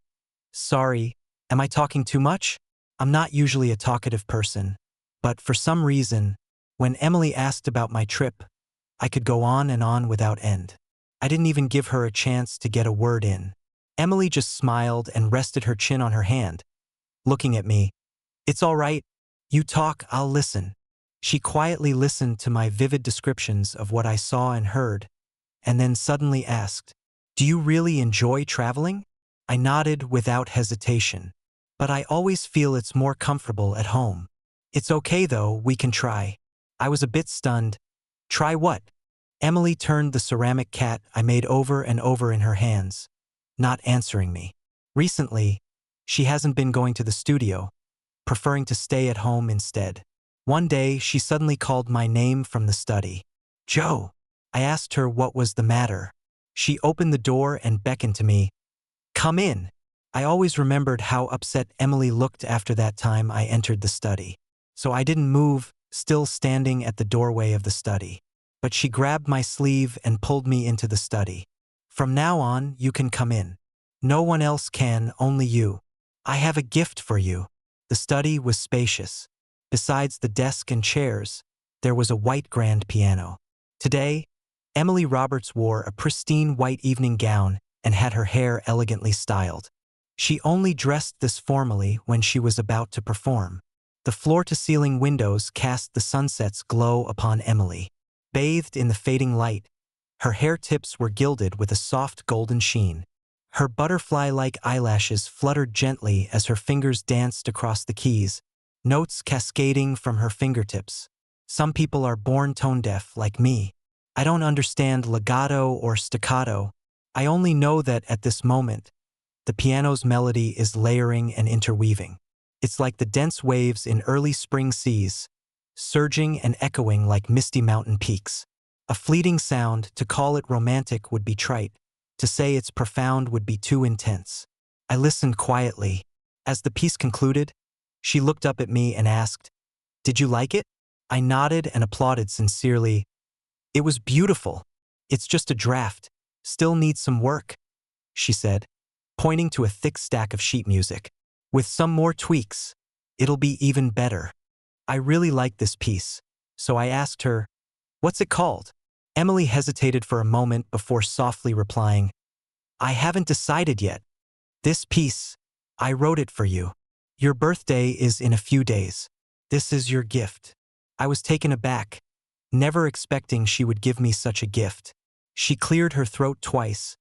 sorry, am I talking too much? I'm not usually a talkative person, but for some reason, when Emily asked about my trip, I could go on and on without end. I didn't even give her a chance to get a word in. Emily just smiled and rested her chin on her hand, looking at me. It's all right. You talk, I'll listen. She quietly listened to my vivid descriptions of what I saw and heard, and then suddenly asked, "Do you really enjoy traveling?" I nodded without hesitation. But I always feel it's more comfortable at home. It's okay though, we can try. I was a bit stunned. Try what? Emily turned the ceramic cat I made over and over in her hands, not answering me. Recently, she hasn't been going to the studio, preferring to stay at home instead. One day, she suddenly called my name from the study. Joe. I asked her what was the matter. She opened the door and beckoned to me. Come in. I always remembered how upset Emily looked after that time I entered the study. So I didn't move, still standing at the doorway of the study. But she grabbed my sleeve and pulled me into the study. From now on, you can come in. No one else can, only you. I have a gift for you. The study was spacious. Besides the desk and chairs, there was a white grand piano. Today, Emily Roberts wore a pristine white evening gown and had her hair elegantly styled. She only dressed this formally when she was about to perform. The floor-to-ceiling windows cast the sunset's glow upon Emily. Bathed in the fading light, her hair tips were gilded with a soft golden sheen. Her butterfly-like eyelashes fluttered gently as her fingers danced across the keys, notes cascading from her fingertips. Some people are born tone-deaf like me. I don't understand legato or staccato. I only know that at this moment, the piano's melody is layering and interweaving. It's like the dense waves in early spring seas, surging and echoing like misty mountain peaks. A fleeting sound, to call it romantic would be trite. To say it's profound would be too intense. I listened quietly. As the piece concluded, she looked up at me and asked, "Did you like it?" I nodded and applauded sincerely. "It was beautiful. It's just a draft. Still needs some work," she said, pointing to a thick stack of sheet music. "With some more tweaks, it'll be even better." I really liked this piece, so I asked her, "What's it called?" Emily hesitated for a moment before softly replying, "I haven't decided yet. This piece, I wrote it for you. Your birthday is in a few days. This is your gift." I was taken aback, never expecting she would give me such a gift. She cleared her throat twice,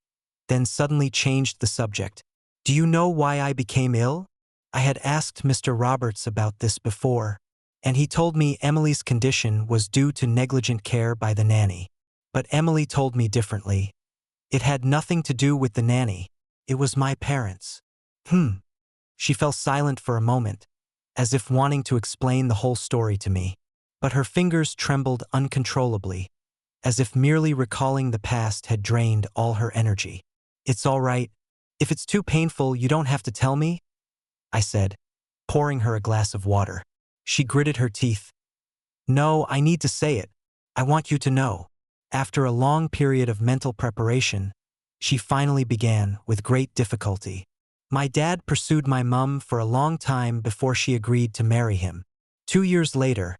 then suddenly changed the subject. "Do you know why I became ill?" I had asked Mr. Roberts about this before, and he told me Emily's condition was due to negligent care by the nanny. But Emily told me differently. It had nothing to do with the nanny. It was my parents. She fell silent for a moment, as if wanting to explain the whole story to me. But her fingers trembled uncontrollably, as if merely recalling the past had drained all her energy. "It's all right. If it's too painful, you don't have to tell me," I said, pouring her a glass of water. She gritted her teeth. "No, I need to say it. I want you to know." After a long period of mental preparation, she finally began with great difficulty. "My dad pursued my mum for a long time before she agreed to marry him. 2 years later,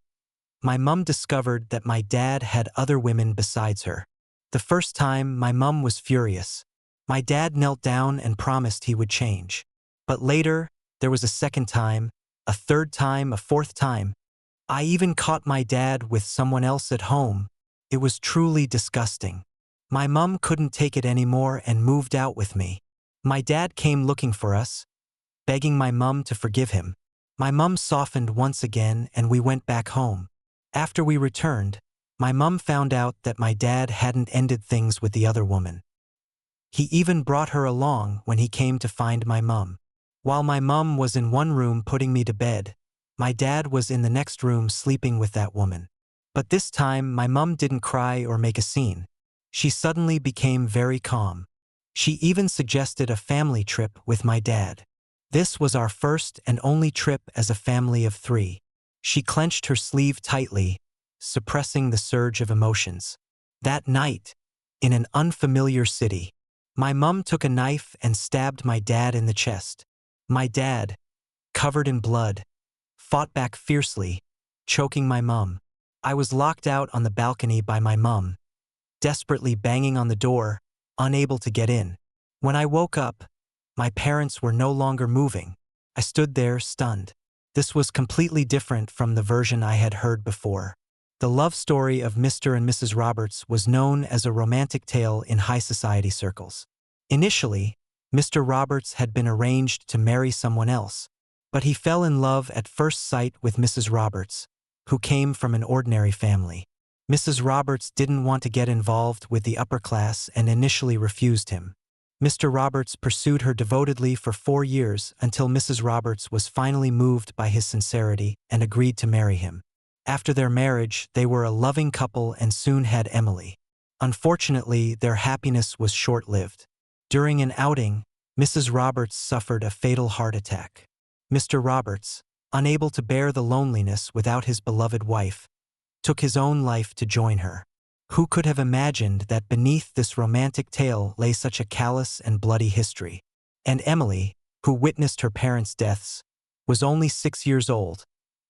my mum discovered that my dad had other women besides her. The first time, my mum was furious. My dad knelt down and promised he would change. But later, there was a second time, a third time, a fourth time. I even caught my dad with someone else at home. It was truly disgusting. My mum couldn't take it anymore and moved out with me. My dad came looking for us, begging my mum to forgive him. My mum softened once again and we went back home. After we returned, my mum found out that my dad hadn't ended things with the other woman. He even brought her along when he came to find my mum. While my mum was in one room putting me to bed, my dad was in the next room sleeping with that woman. But this time, my mum didn't cry or make a scene. She suddenly became very calm. She even suggested a family trip with my dad. This was our first and only trip as a family of 3. She clenched her sleeve tightly, suppressing the surge of emotions. That night, in an unfamiliar city, my mum took a knife and stabbed my dad in the chest. My dad, covered in blood, fought back fiercely, choking my mum. I was locked out on the balcony by my mum, desperately banging on the door, unable to get in. When I woke up, my parents were no longer moving. I stood there stunned. This was completely different from the version I had heard before. The love story of Mr. and Mrs. Roberts was known as a romantic tale in high society circles. Initially, Mr. Roberts had been arranged to marry someone else, but he fell in love at first sight with Mrs. Roberts, who came from an ordinary family. Mrs. Roberts didn't want to get involved with the upper class and initially refused him. Mr. Roberts pursued her devotedly for 4 years until Mrs. Roberts was finally moved by his sincerity and agreed to marry him. After their marriage, they were a loving couple and soon had Emily. Unfortunately, their happiness was short-lived. During an outing, Mrs. Roberts suffered a fatal heart attack. Mr. Roberts, unable to bear the loneliness without his beloved wife, took his own life to join her. Who could have imagined that beneath this romantic tale lay such a callous and bloody history? And Emily, who witnessed her parents' deaths, was only 6 years old,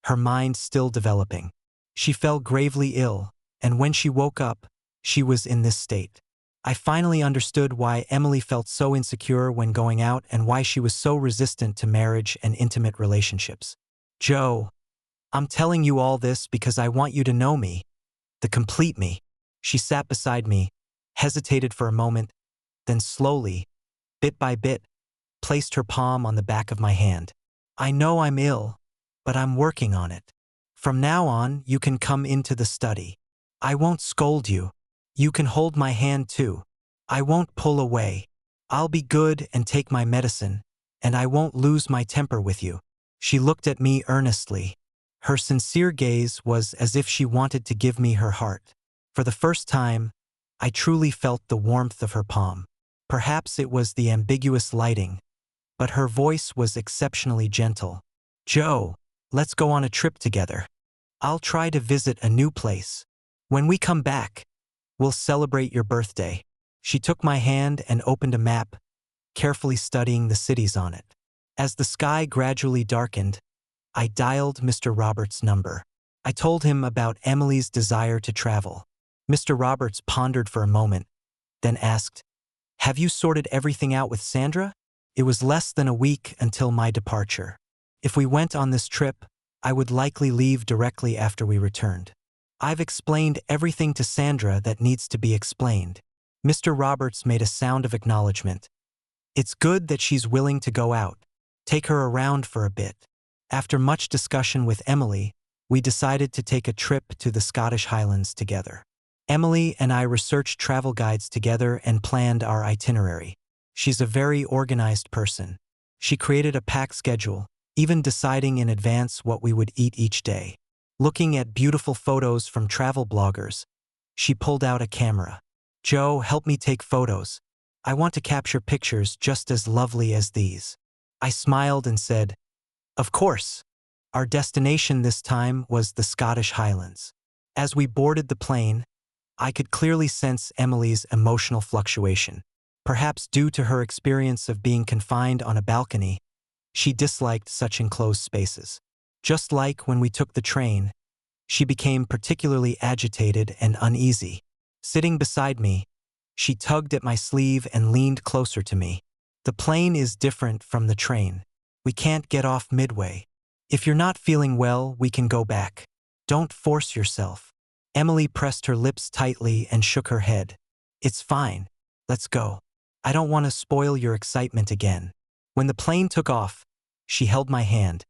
her mind still developing. She fell gravely ill, and when she woke up, she was in this state. I finally understood why Emily felt so insecure when going out and why she was so resistant to marriage and intimate relationships. "Joe, I'm telling you all this because I want you to know me, the complete me." She sat beside me, hesitated for a moment, then slowly, bit by bit, placed her palm on the back of my hand. "I know I'm ill, but I'm working on it. From now on, you can come into the study. I won't scold you. You can hold my hand too. I won't pull away. I'll be good and take my medicine, and I won't lose my temper with you." She looked at me earnestly. Her sincere gaze was as if she wanted to give me her heart. For the first time, I truly felt the warmth of her palm. Perhaps it was the ambiguous lighting, but her voice was exceptionally gentle. "Joe, let's go on a trip together. I'll try to visit a new place. When we come back, we'll celebrate your birthday." She took my hand and opened a map, carefully studying the cities on it. As the sky gradually darkened, I dialed Mr. Roberts' number. I told him about Emily's desire to travel. Mr. Roberts pondered for a moment, then asked, "Have you sorted everything out with Sandra?" It was less than a week until my departure. If we went on this trip, I would likely leave directly after we returned. "I've explained everything to Sandra that needs to be explained." Mr. Roberts made a sound of acknowledgement. "It's good that she's willing to go out. Take her around for a bit." After much discussion with Emily, we decided to take a trip to the Scottish Highlands together. Emily and I researched travel guides together and planned our itinerary. She's a very organized person. She created a packed schedule, even deciding in advance what we would eat each day. Looking at beautiful photos from travel bloggers, she pulled out a camera. "Joe, help me take photos. I want to capture pictures just as lovely as these." I smiled and said, "Of course." Our destination this time was the Scottish Highlands. As we boarded the plane, I could clearly sense Emily's emotional fluctuation. Perhaps due to her experience of being confined on a balcony, she disliked such enclosed spaces. Just like when we took the train, she became particularly agitated and uneasy. Sitting beside me, she tugged at my sleeve and leaned closer to me. "The plane is different from the train. We can't get off midway. If you're not feeling well, we can go back. Don't force yourself." Emily pressed her lips tightly and shook her head. "It's fine. Let's go. I don't want to spoil your excitement again." When the plane took off, she held my hand,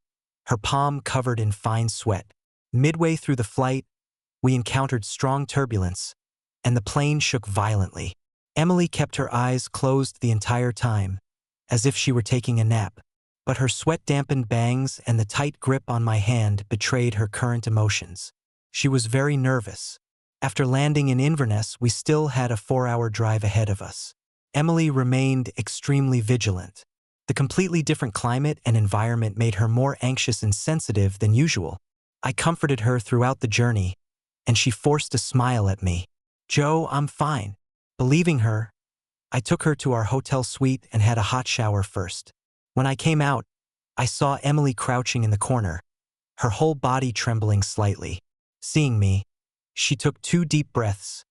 her palm covered in fine sweat. Midway through the flight, we encountered strong turbulence, and the plane shook violently. Emily kept her eyes closed the entire time, as if she were taking a nap, but her sweat-dampened bangs and the tight grip on my hand betrayed her current emotions. She was very nervous. After landing in Inverness, we still had a 4-hour drive ahead of us. Emily remained extremely vigilant. The completely different climate and environment made her more anxious and sensitive than usual. I comforted her throughout the journey, and she forced a smile at me. "Joe, I'm fine." Believing her, I took her to our hotel suite and had a hot shower first. When I came out, I saw Emily crouching in the corner, her whole body trembling slightly. Seeing me, she took 2 deep breaths,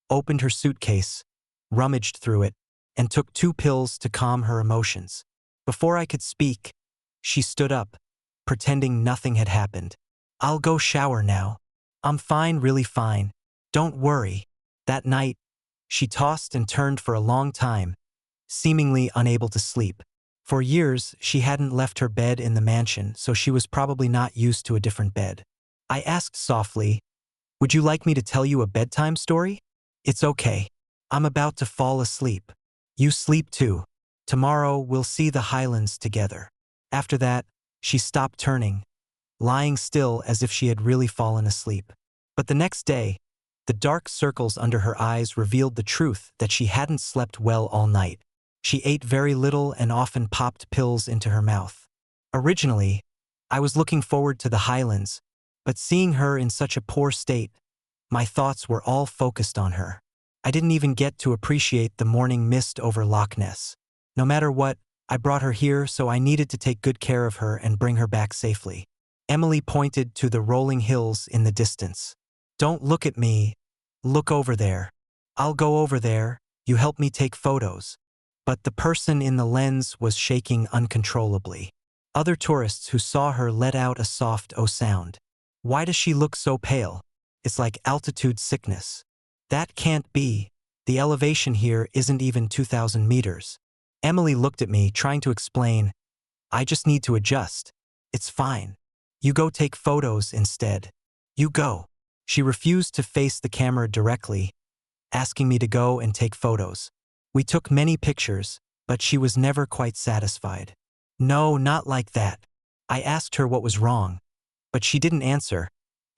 opened her suitcase, rummaged through it, and took 2 pills to calm her emotions. Before I could speak, she stood up, pretending nothing had happened. "I'll go shower now. I'm fine, really fine. Don't worry." That night, she tossed and turned for a long time, seemingly unable to sleep. For years, she hadn't left her bed in the mansion, so she was probably not used to a different bed. I asked softly, "Would you like me to tell you a bedtime story?" "It's okay. I'm about to fall asleep. You sleep too. Tomorrow we'll see the Highlands together." After that, she stopped turning, lying still as if she had really fallen asleep. But the next day, the dark circles under her eyes revealed the truth that she hadn't slept well all night. She ate very little and often popped pills into her mouth. Originally, I was looking forward to the Highlands, but seeing her in such a poor state, my thoughts were all focused on her. I didn't even get to appreciate the morning mist over Loch Ness. No matter what, I brought her here, so I needed to take good care of her and bring her back safely. Emily pointed to the rolling hills in the distance. "Don't look at me. Look over there." "I'll go over there. You help me take photos." But the person in the lens was shaking uncontrollably. Other tourists who saw her let out a soft "oh" sound. "Why does she look so pale? It's like altitude sickness." "That can't be. The elevation here isn't even 2,000 meters." Emily looked at me, trying to explain. "I just need to adjust. It's fine. You go take photos instead. You go." She refused to face the camera directly, asking me to go and take photos. We took many pictures, but she was never quite satisfied. "No, not like that." I asked her what was wrong, but she didn't answer,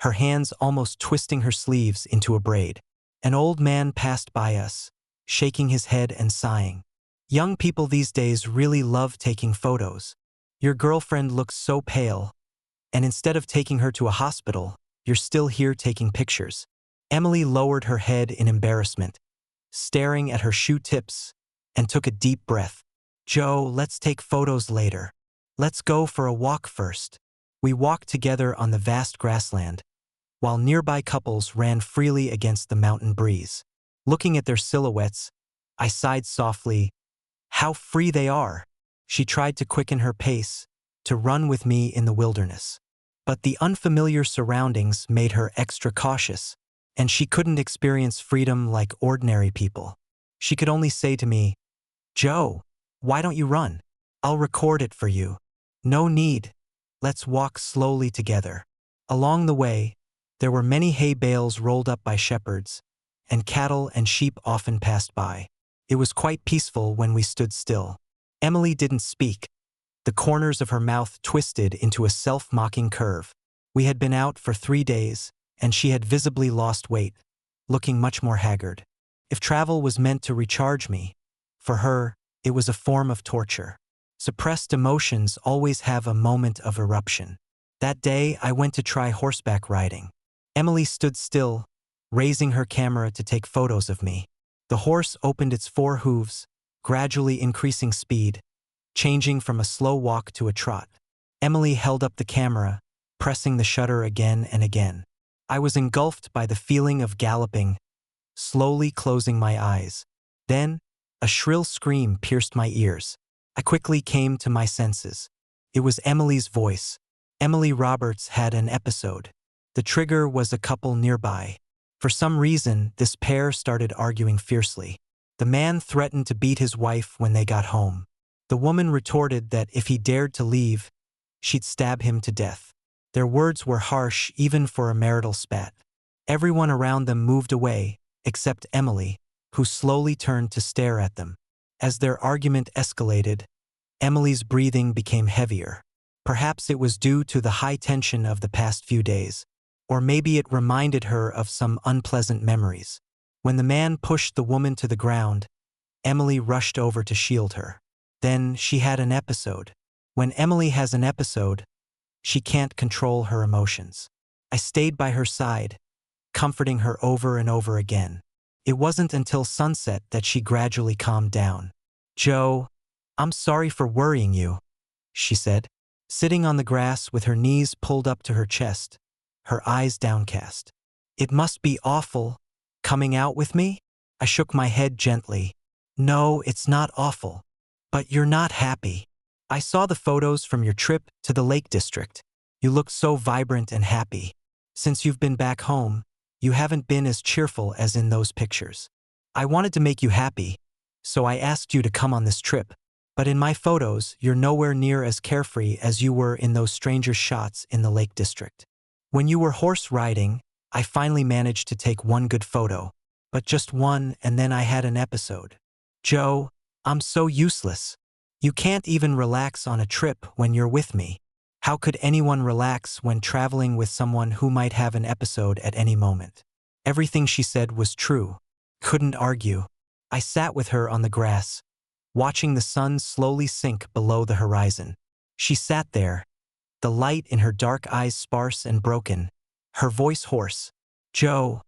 her hands almost twisting her sleeves into a braid. An old man passed by us, shaking his head and sighing. "Young people these days really love taking photos. Your girlfriend looks so pale, and instead of taking her to a hospital, you're still here taking pictures." Emily lowered her head in embarrassment, staring at her shoe tips, and took a deep breath. "Joe, let's take photos later. Let's go for a walk first." We walked together on the vast grassland, while nearby couples ran freely against the mountain breeze. Looking at their silhouettes, I sighed softly. How free they are! She tried to quicken her pace, to run with me in the wilderness. But the unfamiliar surroundings made her extra cautious, and she couldn't experience freedom like ordinary people. She could only say to me, "Joe, why don't you run? I'll record it for you." "No need. Let's walk slowly together. Along the way, there were many hay bales rolled up by shepherds, and cattle and sheep often passed by. It was quite peaceful when we stood still. Emily didn't speak. The corners of her mouth twisted into a self-mocking curve. We had been out for 3 days, and she had visibly lost weight, looking much more haggard. If travel was meant to recharge me, for her, it was a form of torture. Suppressed emotions always have a moment of eruption. That day, I went to try horseback riding. Emily stood still, raising her camera to take photos of me. The horse opened its 4 hooves, gradually increasing speed, changing from a slow walk to a trot. Emily held up the camera, pressing the shutter again and again. I was engulfed by the feeling of galloping, slowly closing my eyes. Then, a shrill scream pierced my ears. I quickly came to my senses. It was Emily's voice. Emily Roberts had an episode. The trigger was a couple nearby. For some reason, this pair started arguing fiercely. The man threatened to beat his wife when they got home. The woman retorted that if he dared to leave, she'd stab him to death. Their words were harsh even for a marital spat. Everyone around them moved away, except Emily, who slowly turned to stare at them. As their argument escalated, Emily's breathing became heavier. Perhaps it was due to the high tension of the past few days, or maybe it reminded her of some unpleasant memories. When the man pushed the woman to the ground, Emily rushed over to shield her. Then she had an episode. When Emily has an episode, she can't control her emotions. I stayed by her side, comforting her over and over again. It wasn't until sunset that she gradually calmed down. "Joe, I'm sorry for worrying you," she said, sitting on the grass with her knees pulled up to her chest, her eyes downcast. "It must be awful, coming out with me?" I shook my head gently. "No, it's not awful. But you're not happy. I saw the photos from your trip to the Lake District. You look so vibrant and happy. Since you've been back home, you haven't been as cheerful as in those pictures. I wanted to make you happy, so I asked you to come on this trip. But in my photos, you're nowhere near as carefree as you were in those stranger shots in the Lake District. When you were horse riding, I finally managed to take one good photo, but just one, and then I had an episode. Joe, I'm so useless. You can't even relax on a trip when you're with me. How could anyone relax when traveling with someone who might have an episode at any moment?" Everything she said was true. Couldn't argue. I sat with her on the grass, watching the sun slowly sink below the horizon. She sat there, the light in her dark eyes sparse and broken, her voice hoarse. "Joe,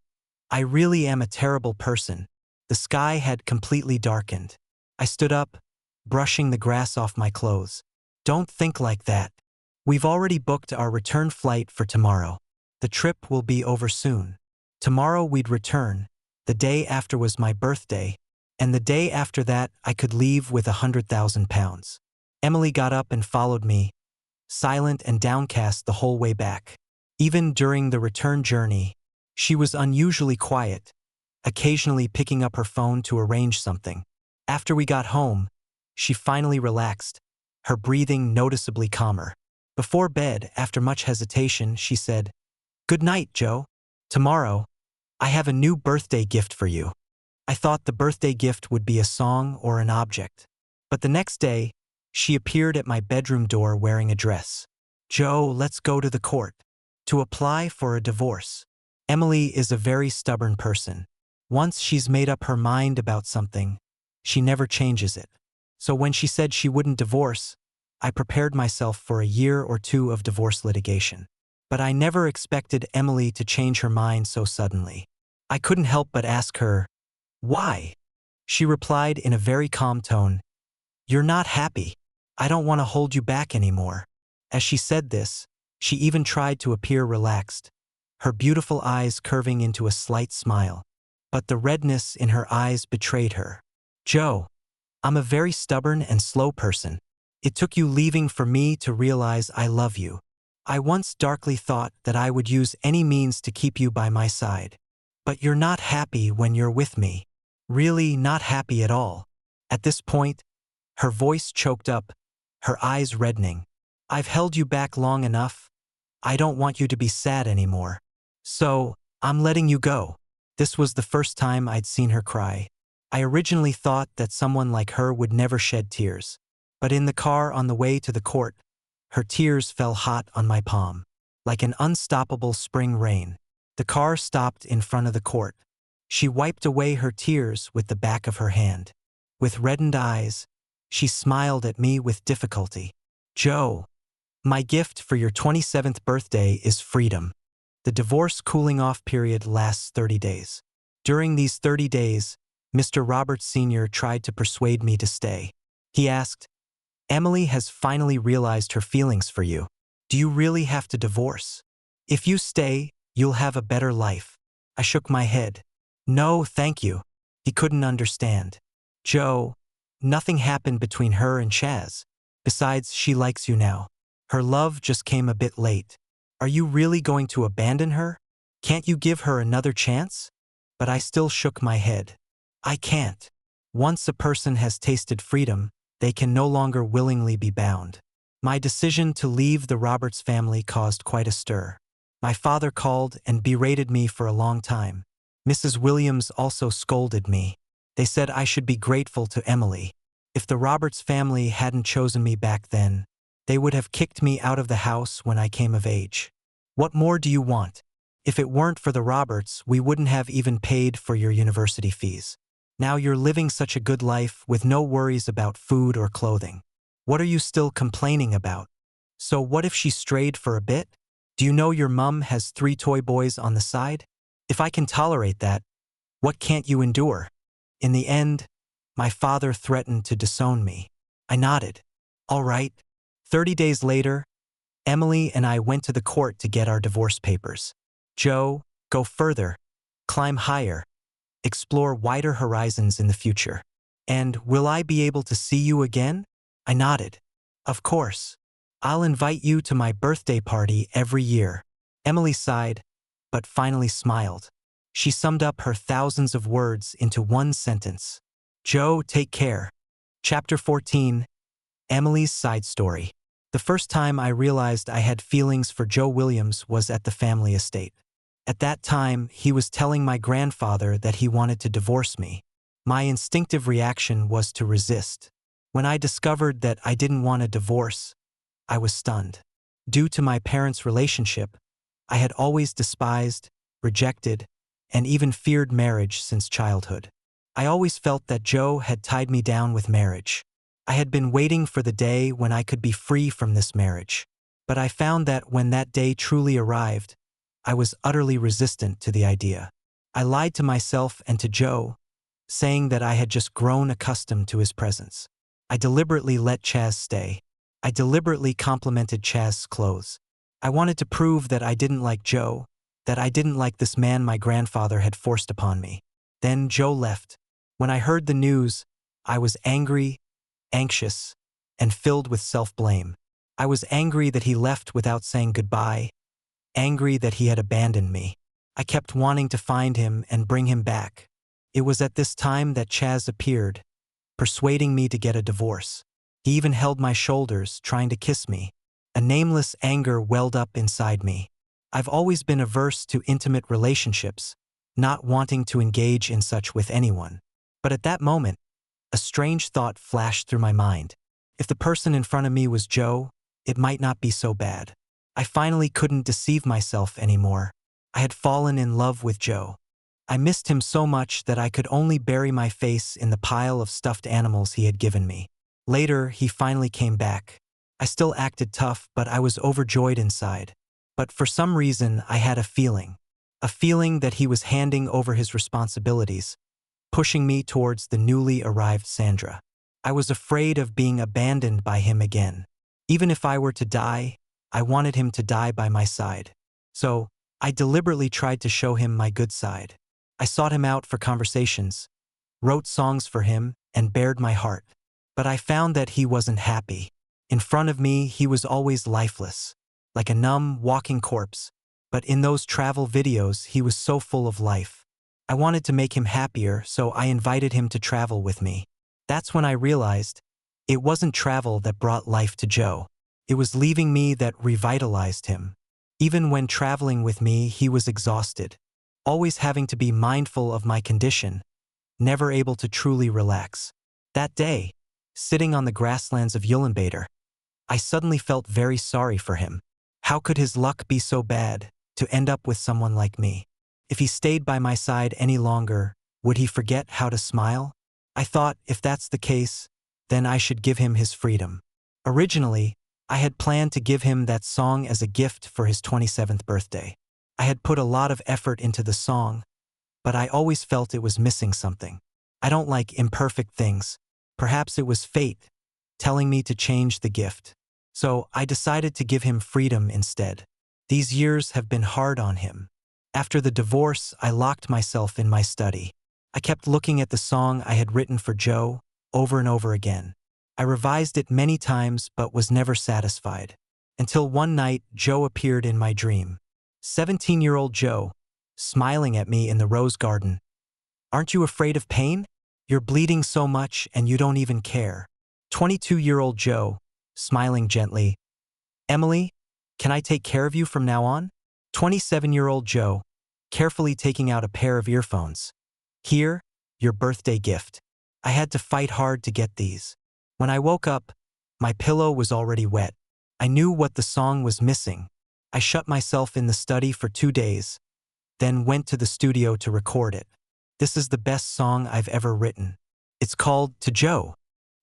I really am a terrible person." The sky had completely darkened. I stood up, brushing the grass off my clothes. "Don't think like that. We've already booked our return flight for tomorrow. The trip will be over soon. Tomorrow we'd return. The day after was my birthday, and the day after that I could leave with 100,000 pounds. Emily got up and followed me, silent and downcast the whole way back. Even during the return journey, she was unusually quiet, occasionally picking up her phone to arrange something. After we got home, she finally relaxed, her breathing noticeably calmer. Before bed, after much hesitation, she said, "Good night, Joe. Tomorrow, I have a new birthday gift for you." I thought the birthday gift would be a song or an object. But the next day, she appeared at my bedroom door wearing a dress. "Joe, let's go to the court to apply for a divorce." Emily is a very stubborn person. Once she's made up her mind about something, she never changes it. So when she said she wouldn't divorce, I prepared myself for a year or two of divorce litigation. But I never expected Emily to change her mind so suddenly. I couldn't help but ask her, "Why?" She replied in a very calm tone, "You're not happy. I don't want to hold you back anymore." As she said this, she even tried to appear relaxed, her beautiful eyes curving into a slight smile. But the redness in her eyes betrayed her. "Joe, I'm a very stubborn and slow person. It took you leaving for me to realize I love you. I once darkly thought that I would use any means to keep you by my side. But you're not happy when you're with me. Really not happy at all." At this point, her voice choked up, her eyes reddening. "I've held you back long enough. I don't want you to be sad anymore. So, I'm letting you go." This was the first time I'd seen her cry. I originally thought that someone like her would never shed tears. But in the car on the way to the court, her tears fell hot on my palm. Like an unstoppable spring rain. The car stopped in front of the court. She wiped away her tears with the back of her hand. With reddened eyes, she smiled at me with difficulty. "Joe, my gift for your 27th birthday is freedom. The divorce cooling-off period lasts 30 days. During these 30 days, Mr. Roberts Sr. tried to persuade me to stay. He asked, 'Emily has finally realized her feelings for you. Do you really have to divorce? If you stay, you'll have a better life.' I shook my head. 'No, thank you.' He couldn't understand. 'Joe, nothing happened between her and Chaz. Besides, she likes you now. Her love just came a bit late. Are you really going to abandon her? Can't you give her another chance?' But I still shook my head. I can't. Once a person has tasted freedom, they can no longer willingly be bound. My decision to leave the Roberts family caused quite a stir. My father called and berated me for a long time. Mrs. Williams also scolded me. They said I should be grateful to Emily. If the Roberts family hadn't chosen me back then, they would have kicked me out of the house when I came of age. What more do you want? If it weren't for the Roberts, we wouldn't have even paid for your university fees. Now you're living such a good life with no worries about food or clothing. What are you still complaining about? So what if she strayed for a bit? Do you know your mum has 3 toy boys on the side? If I can tolerate that, what can't you endure?' In the end, my father threatened to disown me. I nodded. All right. 30 days later, Emily and I went to the court to get our divorce papers. Joe, go further, climb higher, explore wider horizons in the future. And will I be able to see you again? I nodded. Of course. I'll invite you to my birthday party every year. Emily sighed, but finally smiled. She summed up her thousands of words into one sentence. Joe, take care. Chapter 14, Emily's Side Story. The first time I realized I had feelings for Joe Williams was at the family estate. At that time, he was telling my grandfather that he wanted to divorce me. My instinctive reaction was to resist. When I discovered that I didn't want a divorce, I was stunned. Due to my parents' relationship, I had always despised, rejected, and even feared marriage since childhood. I always felt that Joe had tied me down with marriage. I had been waiting for the day when I could be free from this marriage. But I found that when that day truly arrived, I was utterly resistant to the idea. I lied to myself and to Joe, saying that I had just grown accustomed to his presence. I deliberately let Chaz stay. I deliberately complimented Chaz's clothes. I wanted to prove that I didn't like Joe, that I didn't like this man my grandfather had forced upon me. Then Joe left. When I heard the news, I was angry, anxious, and filled with self-blame. I was angry that he left without saying goodbye, angry that he had abandoned me. I kept wanting to find him and bring him back. It was at this time that Chaz appeared, persuading me to get a divorce. He even held my shoulders, trying to kiss me. A nameless anger welled up inside me. I've always been averse to intimate relationships, not wanting to engage in such with anyone. But at that moment, a strange thought flashed through my mind. If the person in front of me was Joe, it might not be so bad. I finally couldn't deceive myself anymore. I had fallen in love with Joe. I missed him so much that I could only bury my face in the pile of stuffed animals he had given me. Later, he finally came back. I still acted tough, but I was overjoyed inside. But for some reason, I had a feeling that he was handing over his responsibilities, pushing me towards the newly arrived Sandra. I was afraid of being abandoned by him again. Even if I were to die, I wanted him to die by my side. So, I deliberately tried to show him my good side. I sought him out for conversations, wrote songs for him, and bared my heart. But I found that he wasn't happy. In front of me, he was always lifeless, like a numb, walking corpse. But in those travel videos, he was so full of life. I wanted to make him happier, so I invited him to travel with me. That's when I realized it wasn't travel that brought life to Joe. It was leaving me that revitalized him. Even when traveling with me, he was exhausted, always having to be mindful of my condition, never able to truly relax. That day, sitting on the grasslands of Ulanbator, I suddenly felt very sorry for him. How could his luck be so bad to end up with someone like me? If he stayed by my side any longer, would he forget how to smile? I thought, if that's the case, then I should give him his freedom. Originally, I had planned to give him that song as a gift for his 27th birthday. I had put a lot of effort into the song, but I always felt it was missing something. I don't like imperfect things. Perhaps it was fate telling me to change the gift. So I decided to give him freedom instead. These years have been hard on him. After the divorce, I locked myself in my study. I kept looking at the song I had written for Joe over and over again. I revised it many times but was never satisfied. Until one night, Joe appeared in my dream. 17-year-old Joe, smiling at me in the rose garden. "Aren't you afraid of pain? You're bleeding so much and you don't even care." 22-year-old Joe, smiling gently. "Emily, can I take care of you from now on?" 27-year-old Joe, carefully taking out a pair of earphones. "Here, your birthday gift. I had to fight hard to get these." When I woke up, my pillow was already wet. I knew what the song was missing. I shut myself in the study for 2 days, then went to the studio to record it. This is the best song I've ever written. It's called To Joe.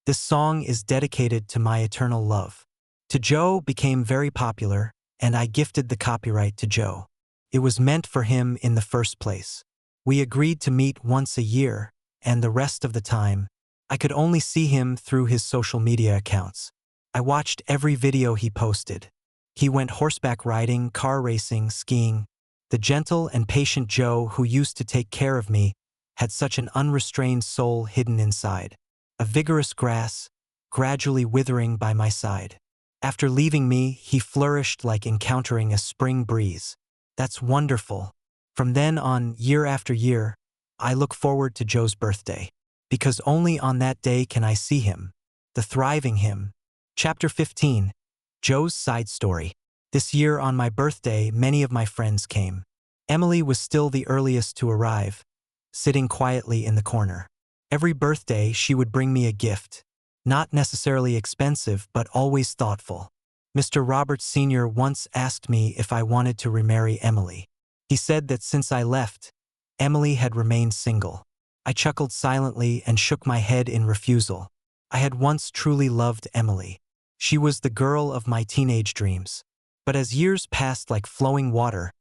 This song is dedicated to my eternal love. To Joe became very popular, and I gifted the copyright to Joe. It was meant for him in the first place. We agreed to meet once a year, and the rest of the time, I could only see him through his social media accounts. I watched every video he posted. He went horseback riding, car racing, skiing. The gentle and patient Joe who used to take care of me had such an unrestrained soul hidden inside. A vigorous grass, gradually withering by my side. After leaving me, he flourished like encountering a spring breeze. That's wonderful. From then on, year after year, I look forward to Joe's birthday. Because only on that day can I see him, the thriving him. Chapter 15. Joe's Side Story. This year on my birthday, many of my friends came. Emily was still the earliest to arrive, sitting quietly in the corner. Every birthday, she would bring me a gift. Not necessarily expensive, but always thoughtful. Mr. Roberts Sr. once asked me if I wanted to remarry Emily. He said that since I left, Emily had remained single. I chuckled silently and shook my head in refusal. I had once truly loved Emily. She was the girl of my teenage dreams. But as years passed like flowing water,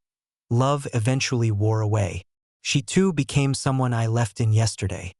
love eventually wore away. She too became someone I left in yesterday.